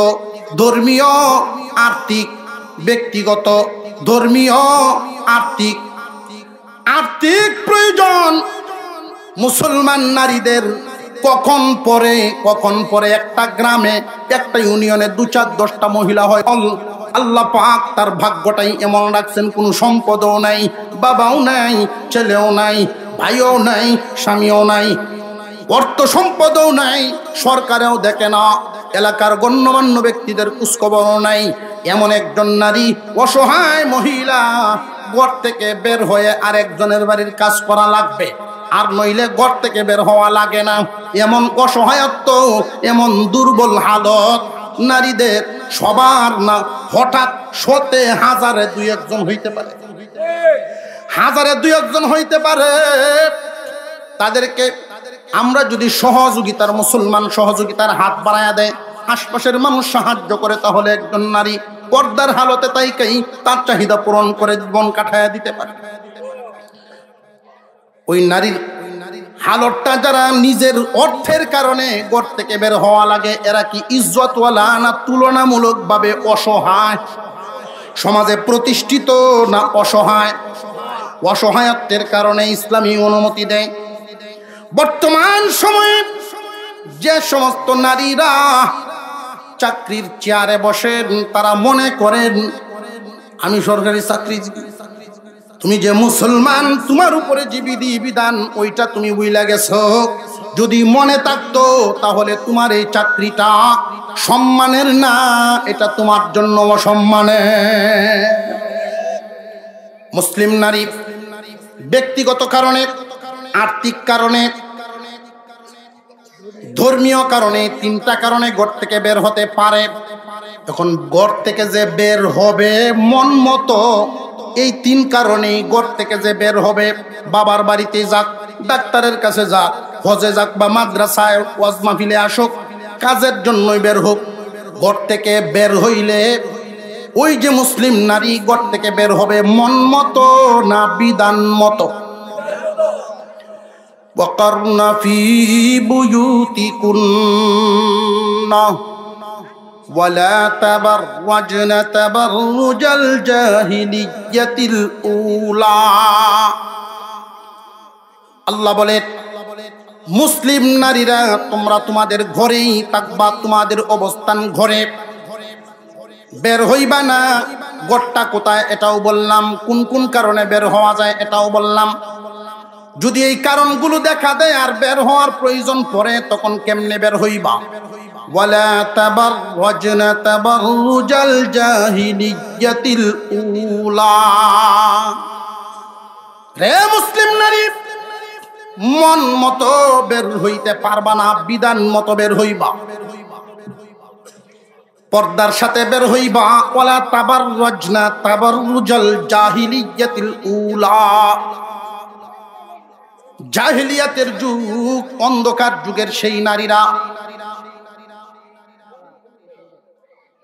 Speaker 1: ধর্মীয়, আর্থিক। ব্যক্তিগত, ধর্মীয়, আর্থিক। আর্থিক প্রয়োজন মুসলমান নারীদের কখন পরে একটা গ্রামে, একটা ইউনিয়নে 2, 4, 10টা মহিলা হয়, আল্লাহ পাক তার ভাগ্যটাই এমন রাখছেন, কোনো সম্পদও নাই, বাবাও নাই, ছেলেও নাই, ভাইও নাই, স্বামীও নাই, অর্থ সম্পদও নাই, সরকারেও দেখে না, এলাকার গণ্যমান্য ব্যক্তিদের খোঁজখবরও নাই। এমন একজন নারী, অসহায় মহিলা, ঘর থেকে বের হয়ে আরেকজনের বাড়ির কাজ করা লাগবে, আর নইলে ঘর থেকে বের হওয়া লাগে না। এমন অসহায়ত্ব, এমন দুর্বল হালত নারীদের সবার না। হঠাৎ শতে হাজারে দুই একজন হইতে পারে, হাজারে দুই একজন হইতে পারে। তাদেরকে আমরা যদি সহযোগিতার, মুসলমান সহযোগিতার হাত বাড়ায়া দেয়, আশপাশের মানুষ সাহায্য করে, তাহলে একজন নারী পর্দার হালতে তাইকেই তার চাহিদা পূরণ করে জীবন কাটায়া দিতে পারে। ওই নারীর হালতটা যারা নিজের অর্থের কারণে ঘর থেকে বের হওয়া লাগে, এরা কি ইজ্জতওয়ালা না তুলনামূলকভাবে অসহায়? সমাজে প্রতিষ্ঠিত না অসহায়? অসহায়ত্বের কারণে ইসলামী অনুমতি দেয়। বর্তমান সময়ে যে সমস্ত নারীরা চাকরির চেয়ারে বসেন, তারা মনে করেন আমি সরকারি চাকরিজীবী। তুমি যে মুসলমান, তোমার উপরে যে বিধিবিধান ওইটা তুমি বুইলা গেছো। যদি মনে থাকতো তাহলে তোমার এই চাকরিটা সম্মানের না, এটা তোমার জন্য অসম্মানের। মুসলিম নারী ব্যক্তিগত কারণে, আর্থিক কারণে, ধর্মীয় কারণে, তিনটা কারণে ঘর থেকে বের হতে পারে। এখন ঘর থেকে যে বের হবে মন মতো, এই তিন কারণেই ঘর থেকে যে বের হবে, বাবার বাড়িতে যাক, ডাক্তারের কাছে যাক, হজে যাক, বা মাদ্রাসায় ওয়াজ মাহফিলে আসুক, কাজের জন্যই বের হোক, ঘর থেকে বের হইলে ওই যে মুসলিম নারী ঘর থেকে বের হবে মন মতো না বিধান মতো। وَقَرْنَ فِي بُيُوتِكُنَّ وَلَا تَبَرَّجْنَ تَبَرُّجَ الْجَاهِلِيَّةِ الْأُولَى। আল্লাহ বলে, মুসলিম নারীরা তোমরা তোমাদের ঘরেই থাকবা, তোমাদের অবস্থান ঘরে, বের হইবা না। ঘরটা কোথায় এটাও বললাম, কোন কোন কারণে বের হওয়া যায় এটাও বললাম। যদি এই কারণগুলো দেখা দেয় আর বের হওয়ার প্রয়োজন পড়ে, তখন কেমনে বের হইবা? ওয়ালা তাবাররাজনা তাবাররুজাল জাহিলিয়াতিল উলা। রে মুসলিম নারী, মন মতো বের হইতে পারবা না, বিধান মতো বের হইবা, পর্দার সাথে বের হইবা। ওয়ালা তাবাররাজনা তাবাররুজাল জাহিলিয়াতিল উলা। জাহিলিয়াতের যুগ, অন্ধকার যুগের সেই নারীরা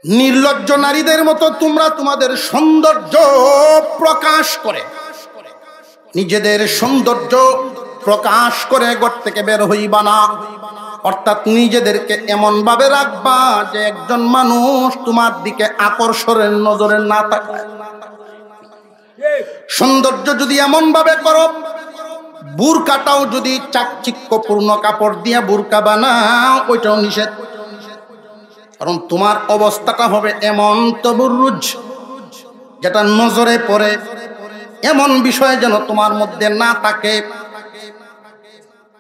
Speaker 1: নির্লজ্জ নারীদের মতো তোমরা তোমাদের সৌন্দর্য প্রকাশ করে, নিজেদের সৌন্দর্য প্রকাশ করে ঘর থেকে বের হইবা না। অর্থাৎ নিজেদেরকে এমন ভাবে রাখবা যে একজন মানুষ তোমার দিকে আকর্ষণের নজরে না তাকায়। সৌন্দর্য যদি এমন ভাবে করো, বুরকাটাও যদি চাকচিক্যপূর্ণ কাপড় দিয়ে বুরকা বানাও, ওইটাও নিষেধ। কারণ তোমার অবস্থাটা হবে এমন তবরুজ, যেটা নজরে পড়ে, এমন বিষয় যেন তোমার মধ্যে না থাকে।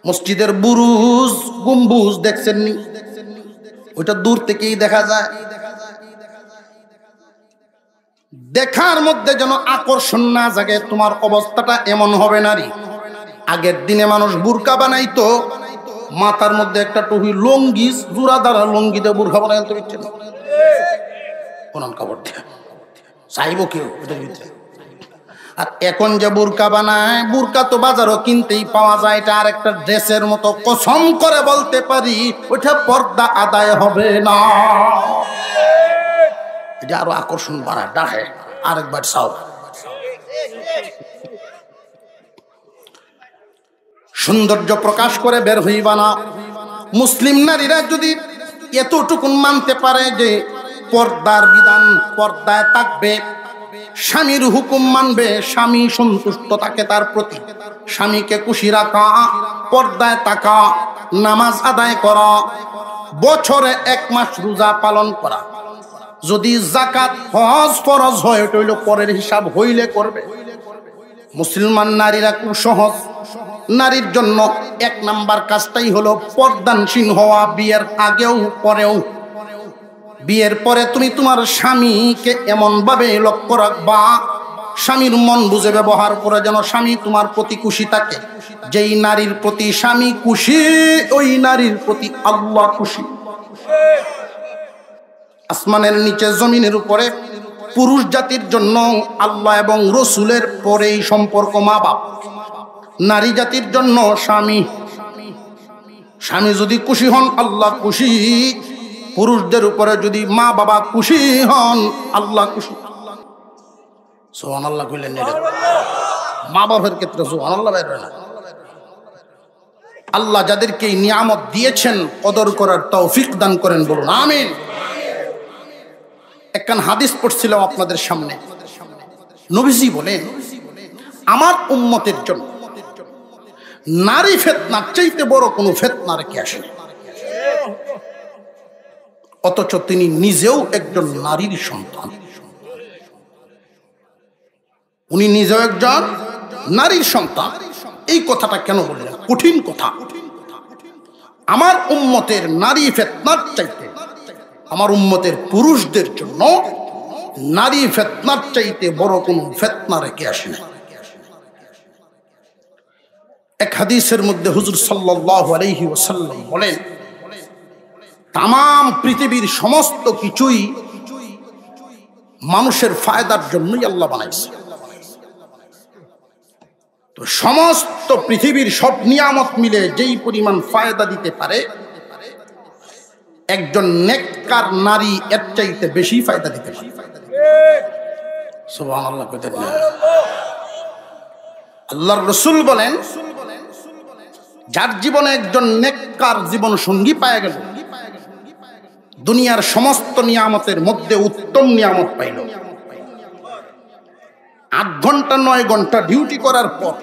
Speaker 1: মসজিদের বুরুজ, গম্বুজ দেখছেননি? ওইটা দূর থেকেই দেখা যায়। দেখার মধ্যে যেন আকর্ষণ না জাগে, তোমার অবস্থাটা এমন হবে নারী। আগের দিনে মানুষ বুরকা বানাইতো, মাথার মধ্যে একটা টুপি, লঙ্গি, জোড়া দ্বারা লঙ্গি দিয়ে বুরকা বানাই আনতে পারছে না, কোন কাপড় দিয়ে চাইব কেউ। আর এখন যে বুরকা বানায়, বুরকা তো বাজারও কিনতেই পাওয়া যায়, এটা আর একটা ড্রেসের মতো। কসম করে বলতে পারি ওইটা পর্দা আদায় হবে না। এটা আরো আকর্ষণ বাড়ায়, ডাহে আরেকবার চাও। সৌন্দর্য প্রকাশ করে বের হইবা না। মুসলিম নারীরা যদি এতটুকুন মানতে পারে যে পর্দার বিধান, পর্দায় থাকবে, স্বামীর হুকুম মানবে, স্বামী সন্তুষ্ট থাকে তার প্রতি, স্বামীকে খুশি রাখা, পর্দায় থাকা, নামাজ আদায় করা, বছরে 1 মাস রোজা পালন করা, যদি জাকাত হজ ফরজ হয় ওটা হইল পরের হিসাব, হইলে করবে। মুসলমান নারীরা খুব সহজ, নারীর জন্য 1 নাম্বার কাজটাই হলো পর্দানশীল হওয়া, বিয়ের আগেও পরেও। বিয়ের পরে তুমি তোমার স্বামীকে এমন ভাবে লক্ষ্য রাখবা, স্বামীর মন বুঝে ব্যবহার করে, যেন স্বামী তোমার প্রতি খুশি থাকে। যেই নারীর প্রতি স্বামী খুশি, ওই নারীর প্রতি আল্লাহ খুশি। আসমানের নিচে জমিনের উপরে পুরুষ জাতির জন্য আল্লাহ এবং রসুলের পরেই সম্পর্ক মা বাপ। নারী জাতির জন্য স্বামী। স্বামী যদি খুশি হন আল্লাহ খুশি, পুরুষদের উপরে যদি মা বাবা খুশি হন আল্লাহ খুশি। সুবহানাল্লাহ কইলেন না? মা বাবার ক্ষেত্রে সুবহানাল্লাহ বাইরে না। আল্লাহ যাদেরকে এই নিয়ামত দিয়েছেন কদর করার তৌফিক দান করেন, বলুন আমিন। একখান হাদিস পড়ছিলাম আপনাদের সামনে। নবীজি বলেন, আমার উম্মতের জন্য নারী ফিতনার চাইতে বড় কোনো ফিতনা রেখে আসেন। অথচ তিনি নিজেও একজন নারীর সন্তান। উনি নিজেও একজন নারীর সন্তান। এই কথাটা কেন বললেন? কঠিন কথা। আমার উম্মতের নারী ফিতনার চাইতে, আমার উম্মতের পুরুষদের জন্য নারী ফিতনার চাইতে বড় কোনো ফিতনা রেখে আসে না। এক হাদিসের মধ্যে হুজুর সাল্লাল্লাহু আলাইহি ওয়াসাল্লাম বলেন, তাম পৃথিবীর সমস্ত কিছুই মানুষের ফায়দার জন্যই আল্লাহ বানাইছে। তো সমস্ত পৃথিবীর সব নিয়ামত মিলে যেই পরিমাণ ফায়দা দিতে পারে, একজন নেককার নারী এর চাইতে বেশি ফায়দা দিতে পারে। সুবহানাল্লাহ কইতে না? আল্লাহর রাসূল বলেন, যার জীবনে একজন নেককার জীবন সঙ্গী পায় গেল, দুনিয়ার সমস্ত নিয়ামতের মধ্যে উত্তম নিয়ামত পাইল। 8 ঘন্টা 9 ঘন্টা ডিউটি করার পর,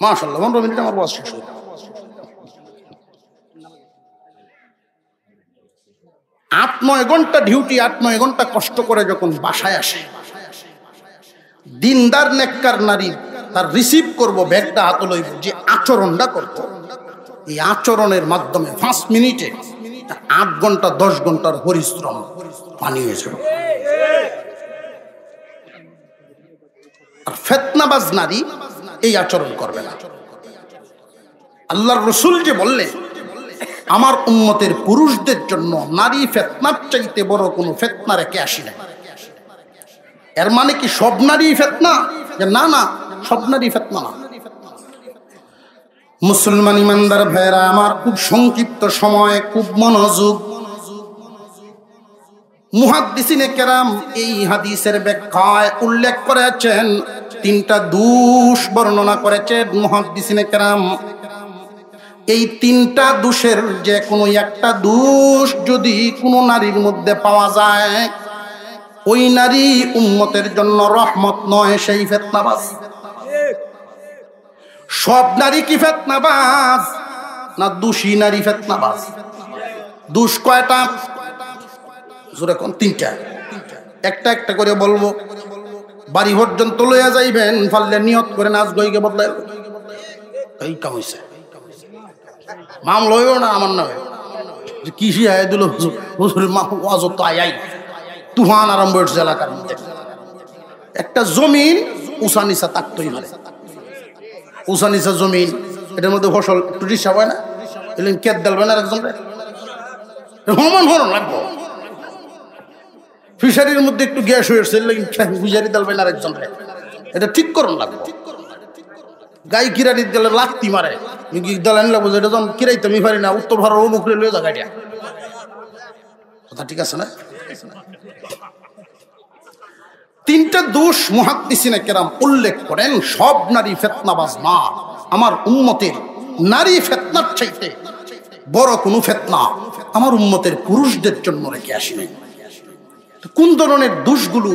Speaker 1: মাশাআল্লাহ 15 মিনিট আমার ওয়াজ শেষ হলো। 8-9 ঘন্টা ডিউটি, 8-9 ঘন্টা কষ্ট করে যখন বাসায় আসে, দিনদার নেককার নারী তার রিসিভ করব, ব্যাগটা হাতে লইব, যে আচরণটা করব, এই আচরণের মাধ্যমে 5 মিনিটে 8 ঘন্টা 10 ঘন্টার পরিশ্রম পানি হয়ে যাবে। আর ফিতনাবাজ নারী এই আচরণ করবে না। আল্লাহর রাসূল যে বললেন, আমার উম্মতের পুরুষদের জন্য নারী ফিতনার চাইতে বড় কোনো ফিতনা রেখে আসি না। এর মানে কি সব নারী ফিতনা? না না, সব নারী ফিতনা না। মুসলমান ইমানদার ভাইরা আমার, খুব সংক্ষিপ্ত সময়, খুব মনোযোগ। মুহাদ্দিসিনে কেরাম এই হাদিসের ব্যাখ্যায় উল্লেখ করেছেন, 3টা দোষ বর্ণনা করেছেন মুহাদ্দিসিনে কেরাম। এই 3টা দোষের যে কোনো একটা দোষ যদি কোনো নারীর মধ্যে পাওয়া যায়, ওই নারী উম্মতের জন্য রহমত নয়, সেই ফিতনাবাজ। সব নারী কি ফিতনাবাজ? না, দোষী নারী ফিতনাবাজ। দোষ কয়টা? জোরে কোন? 3টা। একটা একটা করে বলবো, বাড়ি পর্যন্ত লইয়া যাইবেন, পারলে নিয়ত করে নাচ গইকে বদলাই এই কাম হইছে। মাম লইও না আমার নামে, যে কি শিয়াই দিল হুজুর, মা ওয়াজ তো আই তুফান আরম্ভ হয়েছে এলাকার মধ্যে। একটা জমিন উঁচা নিচা তাকতই পারে, উঁচা নিচা জমিন, এটার মধ্যে ফসল একটু রিসাব হয় না, এলেন কেট দেলবেন আর একজন সমান হরণ লাগবো। ফিশারির মধ্যে একটু গ্যাস হয়েছে, ফিশারি দেলবেন আর একজন, এটা ঠিক করুন লাগবো। গাই কিরানির দিলে লাত্তি মারে, দেলেন লাগবো, এটা যখন কিরাইতে আমি পারি না, উত্তর ভারত ও মুখরে লয়ে যা গাড়িয়া কথা, ঠিক আছে না? 3টা দোষ মুহাদ্দিসিনে কেরাম উল্লেখ করেন। সব নারী ফিতনাবাজ না, আমার উম্মতের নারী ফিতনার চাইতে বড় কোনো ফিতনা আমার উম্মতের পুরুষদের জন্য রেখে আসেনি। কোন ধরনের দোষগুলো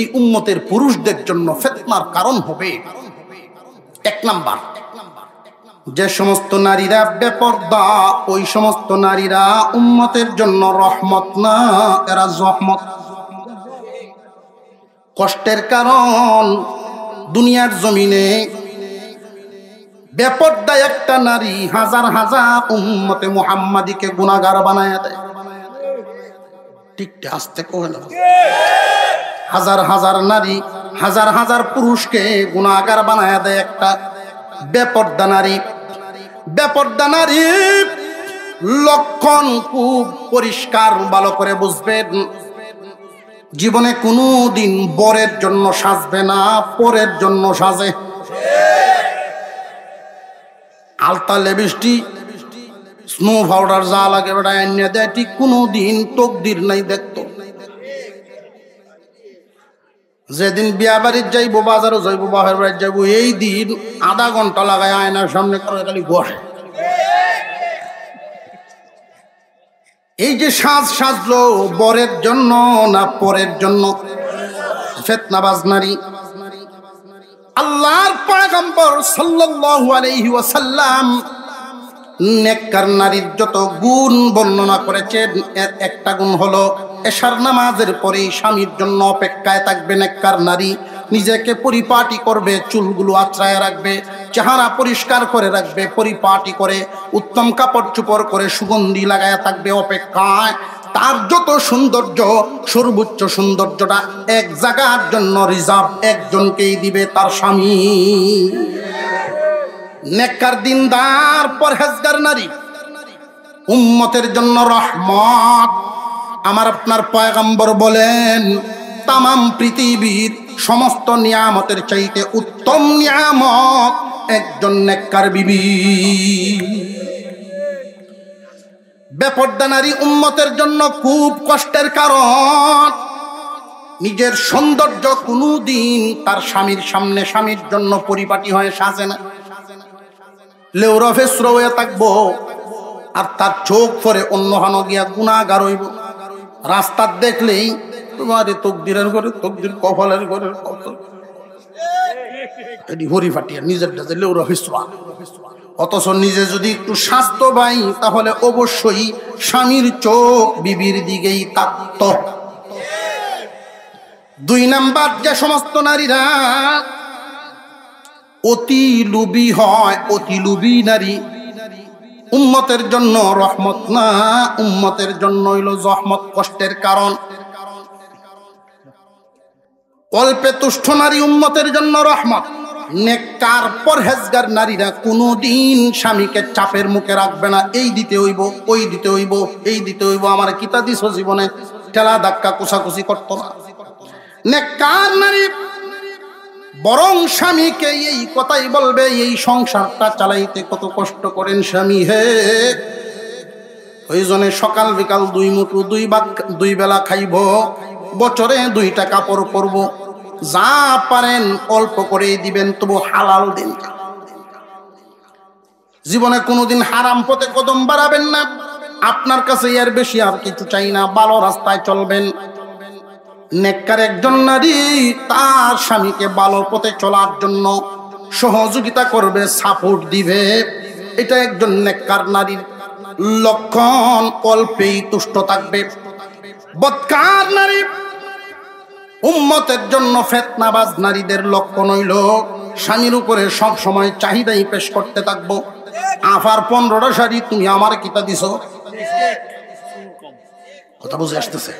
Speaker 1: এই উম্মতের পুরুষদের জন্য ফিতনার কারণ হবে? 1 নাম্বার, যে সমস্ত নারীরা বেপরদা ওই সমস্ত নারীরা উম্মতের জন্য রহমত না, এরা জহমত। কষ্টের কারণ দুনিয়ার জমিনে বেপরদা একটা নারী হাজার হাজার উম্মতে মুহাম্মাদিকে গুনাহগার বানায় দেয়। ঠিক আস্তে কহে না, হাজার হাজার নারী হাজার হাজার পুরুষকে গুনাহগার বানায় দেয় একটা বেপরদা নারী। বেপরদা নারী লক্ষণ খুব পরিষ্কার, ভালো করে বুঝবেন। জীবনে কোনো দিন বরের জন্য সাজবে না, পরের জন্য সাজে। আলতা লিপস্টিক স্নো পাউডার যা লাগে বেটা এনে দেয়, ঠিক কোনো দিন তকদির নাই দেখতো। যেদিন বিয়া বাড়ির যাইবো, বাজারও যাইবো, বাপের বাড়ি যাইবো, এই দিন আধা ঘন্টা লাগায় আয়নার সামনে করে খালি বসে। এই যে সাজলো বরের জন্য না পরের জন্য? ফিতনাবাজ নারী। আল্লাহর পয়গম্বর সাল্লাল্লাহু আলাইহি ওয়াসাল্লাম নেককার নারীর যত গুণ বর্ণনা করেছেন, এর একটা গুণ হলো এশার নামাজের পরে স্বামীর জন্য অপেক্ষায় থাকবে নেককার নারী। নিজেকে পরিপাটি করবে, চুলগুলো আঁচড়ায় রাখবে, চেহারা পরিষ্কার করে রাখবে, পরিপাটি করে উত্তম কাপড় চোপড় করে সুগন্ধি লাগায় থাকবে অপেক্ষায়। তার যত সৌন্দর্য, সর্বোচ্চ সৌন্দর্যটা এক জায়গার জন্য রিজার্ভ একজনকেই দিবে, তার স্বামী। নেককার দিনদার পরহেজগার নারী উম্মতের জন্য রহমত। আমার আপনার পয়গম্বর বলেন, তামাম পৃথিবীর সমস্ত নিয়ামতের চাইতে উত্তম নিয়ামত একজন নেককার বিবি। বেপরদা নারী উম্মতের জন্য খুব কষ্টের কারণ। নিজের সৌন্দর্য কোনোদিন তার স্বামীর সামনে স্বামীর জন্য পরিপাটি হয়ে সাজে না। লেউরা ফেসরা হয়ে থাকবো, আর তার চোখ পরে অন্য হানো গিয়া গুনাহগার হইব। রাস্তার দেখলেই তোমার তকদিরের ঘরে তকদির, কপালের ঘরে কপাল, এটি হরি ফাটিয়া নিজের ডাজে লেউরা ফেসরা। অথচ নিজে যদি একটু স্বাস্থ্য পাই, তাহলে অবশ্যই স্বামীর চোখ বিবির দিকেই তাকত। দুই নাম্বার, যে সমস্ত নারীরা অতি লোভী হয়, অতি লোভী নারী উম্মতের জন্য রহমত না, উম্মতের জন্য হইল জহমত, কষ্টের কারণ। অল্পে তুষ্ট নারী উম্মতের জন্য রহমত। নেককার পরহেজগার নারীরা কোনোদিন স্বামীকে চাপের মুখে রাখবে না, এই দিতে হইব, ওই দিতে হইব, এই দিতে হইব, আমার কিতা দিছ জীবনে, ঠেলা ধাক্কা কুচাকুচি করতো না। নেককার নারী বরং স্বামীকে এই কথাই বলবে, এই সংসারটা চালাইতে কত কষ্ট করেন স্বামী হে। ওই জন্য সকাল বিকাল দুই মুঠো দুই বেলা খাইব, বছরে 2টা কাপড় পরব, যা পারেন অল্প করে দিবেন, তবু হালাল দিন। জীবনে কোনোদিন হারাম পথে কদম বাড়াবেন না। আপনার কাছে এর বেশি আর কিছু চাই না, ভালো রাস্তায় চলবেন। নেককার একজন নারী তার স্বামীকে ভালো পথে চলার জন্য সহযোগিতা করবে, সাপোর্ট দিবে। এটা একজন নেককার নারীর লক্ষণ। অল্পেই তুষ্ট থাকবে। বদকার নারী উম্মতের জন্য ফিতনাবাজ নারীদের লক্ষণ হইল স্বামীর উপরে সব সময় চাহিদাই পেশ করতে থাকবো। আফার 15টা শাড়ি, তুমি আমার কিতা দিছ? কথা বুঝে আসতেছে?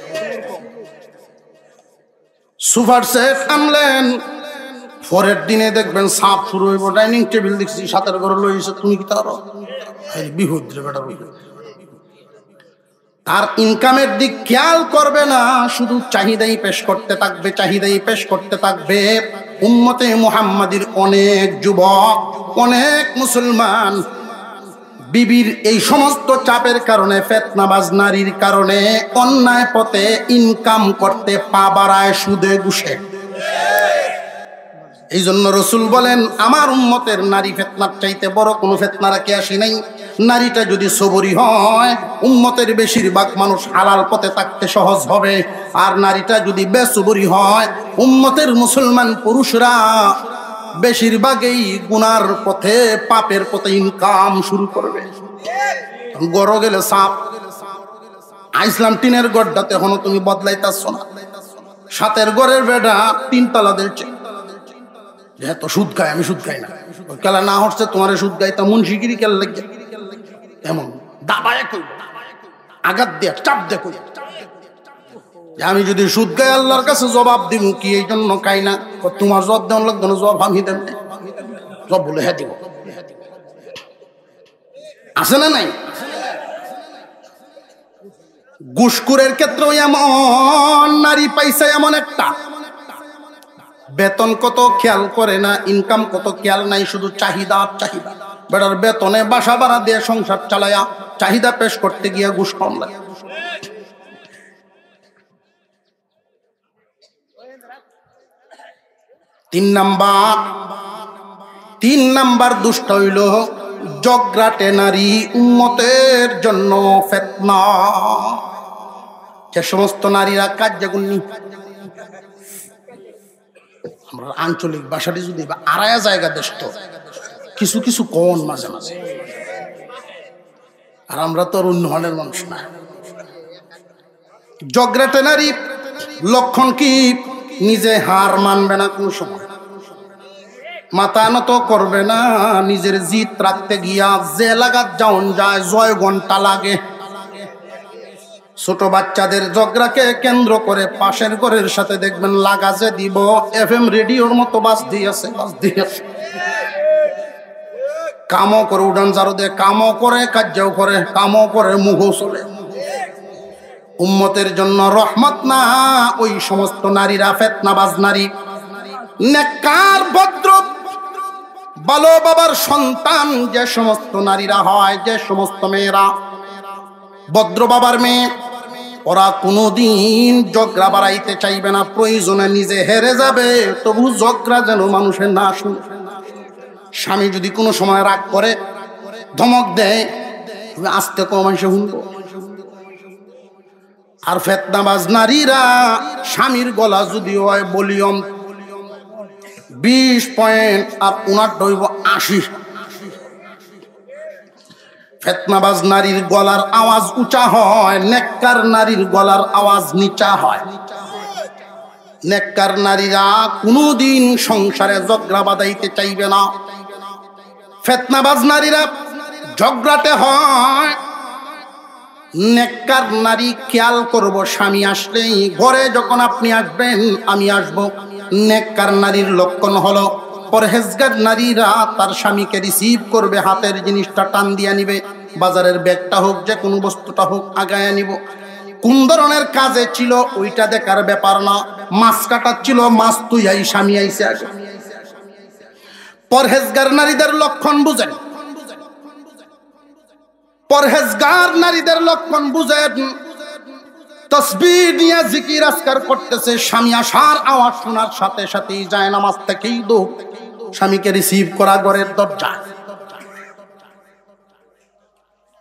Speaker 1: সুপার সেট আনলেন, পরের দিনে দেখবেন সাপ শুরু হইব। ডাইনিং টেবিল দেখছি সাতের ঘরে লইছে, তুমি কি তার বিহুদ্রে বেটা রইল। তার ইনকামের দিক খেয়াল করবে না, শুধু চাহিদাই পেশ করতে থাকবে, চাহিদাই পেশ করতে থাকবে। উম্মতে মুহাম্মাদির অনেক যুবক, অনেক মুসলমান বিবির এই সমস্ত চাপের কারণে, ফিতনাবাজ নারীর কারণে অন্যায় পথে ইনকাম করতে পা বাড়ায়, সুদে ঘুষে। এই জন্য রসুল বলেন, আমার উম্মতের নারী ফিতনার চাইতে বড় কোনো ফিতনা রাখে আসি নাই। নারীটা যদি সবরি হয়, উম্মতের বেশিরভাগ মানুষ হালাল পথে থাকতে সহজ হবে। আর নারীটা যদি বেসবরি হয়, উম্মতের মুসলমান পুরুষরা বেশিরভাগই গুনার পথে, পাপের পথে ইনকাম শুরু করবে। গড় গেলে সাপ, আইসলাম টিনের গড়টাতে এখনো তুমি বদলাইতাছ না। সাতের ঘরের বেড়া 3 তালা দিচ্ছে, যেহেতু সুদ খায়, আমি সুদ খাই না, কেলা না হচ্ছে তোমার সুদ গাইতা মুন্সিগিরি কেলা লাগে, এমন দাবায় কই আঘাত দিয়া চাপ দে কই, আমি যদি সুদ গাই আল্লাহর কাছে জবাব দিব কি এই জন্য খাই না, তোমার জবাব দেওয়ার লাগবে না, জবাব আমি দেন, জব বলে হ্যাঁ দিব, আছে না নাই? ঘুষখোরের ক্ষেত্রেও এমন নারী পাইছে, এমন একটা বেতন কত খেয়াল করে না, ইনকাম কত খেয়াল নাই, শুধু চাহিদা আর চাহিদা। বেটার বেতনে বাসা ভাড়া দিয়ে সংসার চালায়া চাহিদা পেশ করতে গিয়া ঘুষ কম লাগে। 3 নাম্বার দুষ্ট হইল জগরাটে নারী, উম্মতের জন্য ফিতনা। যে সমস্ত নারীরা কার্যগুণী, আমরা আঞ্চলিক ভাষাটি যদি আড়ায়া জায়গা দেশ, তো কিছু কিছু কোন মাঝে মাঝে, আর আমরা তো উন্নয়নের মানুষ না। জগরাটে নারী লক্ষণ কি? নিজে হার মানবে না, কোন সময় মাথা নত করবে না, নিজের জিত রাখতে গিয়া যে লাগাত যাওন যায়, জয় ঘন্টা লাগে। ছোট বাচ্চাদের ঝগড়াকে কেন্দ্র করে পাশের ঘরের সাথে দেখবেন লাগাজে দিব FM রেডিওর মতো বাস দিয়েছে, কামও করে, উড়ান জারো দিয়ে কামও করে, কার্যও করে, কামও করে, মুখও চলে। উম্মতের জন্য রহমত না, ওই সমস্ত নারীরা ফিতনাবাজ নারী। নেককার ভদ্র ভালো বাবার সন্তান যে সমস্ত নারীরা হয়, যে সমস্ত মেয়েরা ভদ্র বাবার মেয়ে, ওরা কোনোদিন ঝগড়া বাড়াইতে চাইবে না, প্রয়োজনে নিজে হেরে যাবে, তবু ঝগড়া যেন মানুষের না শুনে। স্বামী যদি কোনো সময় রাগ করে, ধমক দেয়, আস্তে কম মানুষে শুনবো। আর ফিতনাবাজ নারীরা স্বামীর গলা যদি হয় ভলিউম 20 পয়েন্ট, আর উনার হইব 80। ফিতনাবাজ নারীর গলার আওয়াজ উঁচা হয়, নেককার নারীর গলার আওয়াজ নিচা হয়। নেককার নারীরা কোনোদিন সংসারে ঝগড়া বাঁধাইতে চাইবে না। ফিতনাবাজ নারীরা ঝগড়াতে হয়। নেককার নারী খেয়াল করব, স্বামী আসলেই ঘরে যখন আপনি আসবেন আমি আসব। নেককার নারীর লক্ষণ হলো পরহেজগার নারীরা তার স্বামীকে রিসিভ করবে, হাতের জিনিসটা টান দিয়া নিবে, বাজারের ব্যাগটা হোক, যে কোনো বস্তুটা হোক আগায়া নিব। কোন ধরনের কাজে ছিল ওইটা দেখার ব্যাপার না, মাছ কাটার ছিল, মাছ তুই আই, স্বামী আইসে আগে। পরহেজগার নারীদের লক্ষণ বুঝেন, পরহেজগার নারীদের লক্ষণ বুঝেন। তাসবিহ নিয়ে জিকির আজকার করতেছে, স্বামী আসার আওয়াজ শোনার সাথে সাথেই যায় নামাজ থেকেই দৌড়, স্বামীকে রিসিভ করা ঘরের দরজা।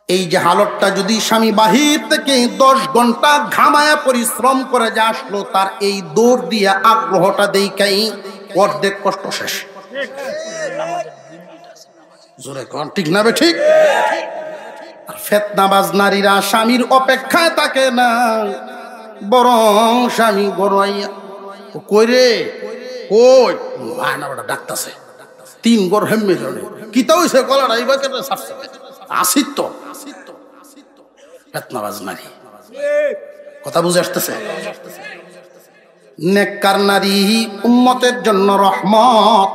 Speaker 1: এই যে হালতটা যদি স্বামী বাহির থেকে 10 ঘন্টা ঘামায়া পরিশ্রম করে যে আসলো, তার এই দৌড় দিয়ে আগ্রহটা দেখাই অর্ধেক কষ্ট শেষ। জোরে কোন ঠিক না? ঠিক। আর ফিতনাবাজ নারীরা স্বামীর অপেক্ষায় থাকে না, বরং স্বামী গড়াইয়া কই রে কই না বড় ডাকতাছে, 3 ঘর হেম্মে ধরে কিতা হইছে, গলাটা এইবার কেটে ছাড়ছে, আসিত তো ফিতনাবাজ নারী। কথা বুঝে আসতেছে? নেককার নারী উম্মতের জন্য রহমত,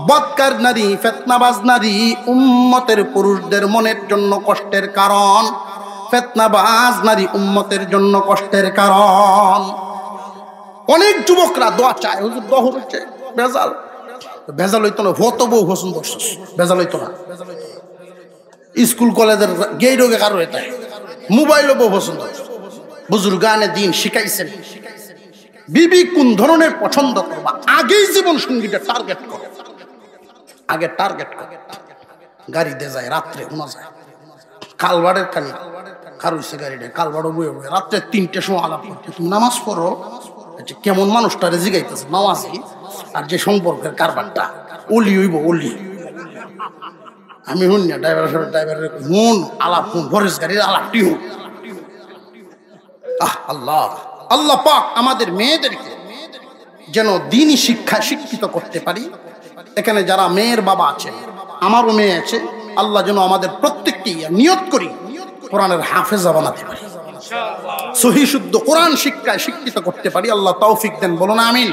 Speaker 1: বদকার নারী ফিতনাবাজ নারী উম্মতের পুরুষদের মনের জন্য কষ্টের কারণ। ফিতনাবাজ নারী উম্মতের জন্য কষ্টের কারণ। অনেক যুবকরা দোয়া চায়, হুজুর দোয়া হচ্ছে, ভেজাল, ভেজাল হইতো না, হতো বউ পছন্দ, ভেজাল হইতো না। স্কুল কলেজের গেই রোগে কারো এটাই, মোবাইলও বউ পছন্দ। বুজুর্গানে দিন শিখাইছেন বিবি কোন ধরনের পছন্দ করবা, আগেই জীবন সঙ্গীটা টার্গেট করো, আগে টার্গেট করো। গাড়িতে যায়, রাত্রে শোনা যায় কালবাড়ের কানি কার হইছে গাড়িটা, কালবাড়ও বয়ে বয়ে রাত্রে 3টের সময় আলাপ করতে, তুমি নামাজ পড়ো। কেমন মানুষটারে জিগাইতেছে নামাজি, আর যে সম্পর্কের কারবারটা ওলি হইব ওলি। আমি শুন না ড্রাইভারের হুন আলাপ হুন ফরেস্ট গাড়ির আলাপটি হুন। আল্লাহ আল্লাহ পাক আমাদের মেয়েদেরকে যেন দ্বীনি শিক্ষা শিক্ষিত করতে পারি। এখানে যারা মেয়ের বাবা আছেন, আমারও মেয়ে আছে, আল্লাহ যেন আমাদের প্রত্যেকটি নিয়ত করি কোরআনের হাফেজা বানাতে পারি, সহি শুদ্ধ কোরআন শিক্ষায় শিক্ষিত করতে পারি। আল্লাহ তৌফিক দেন, বলুন আমিন।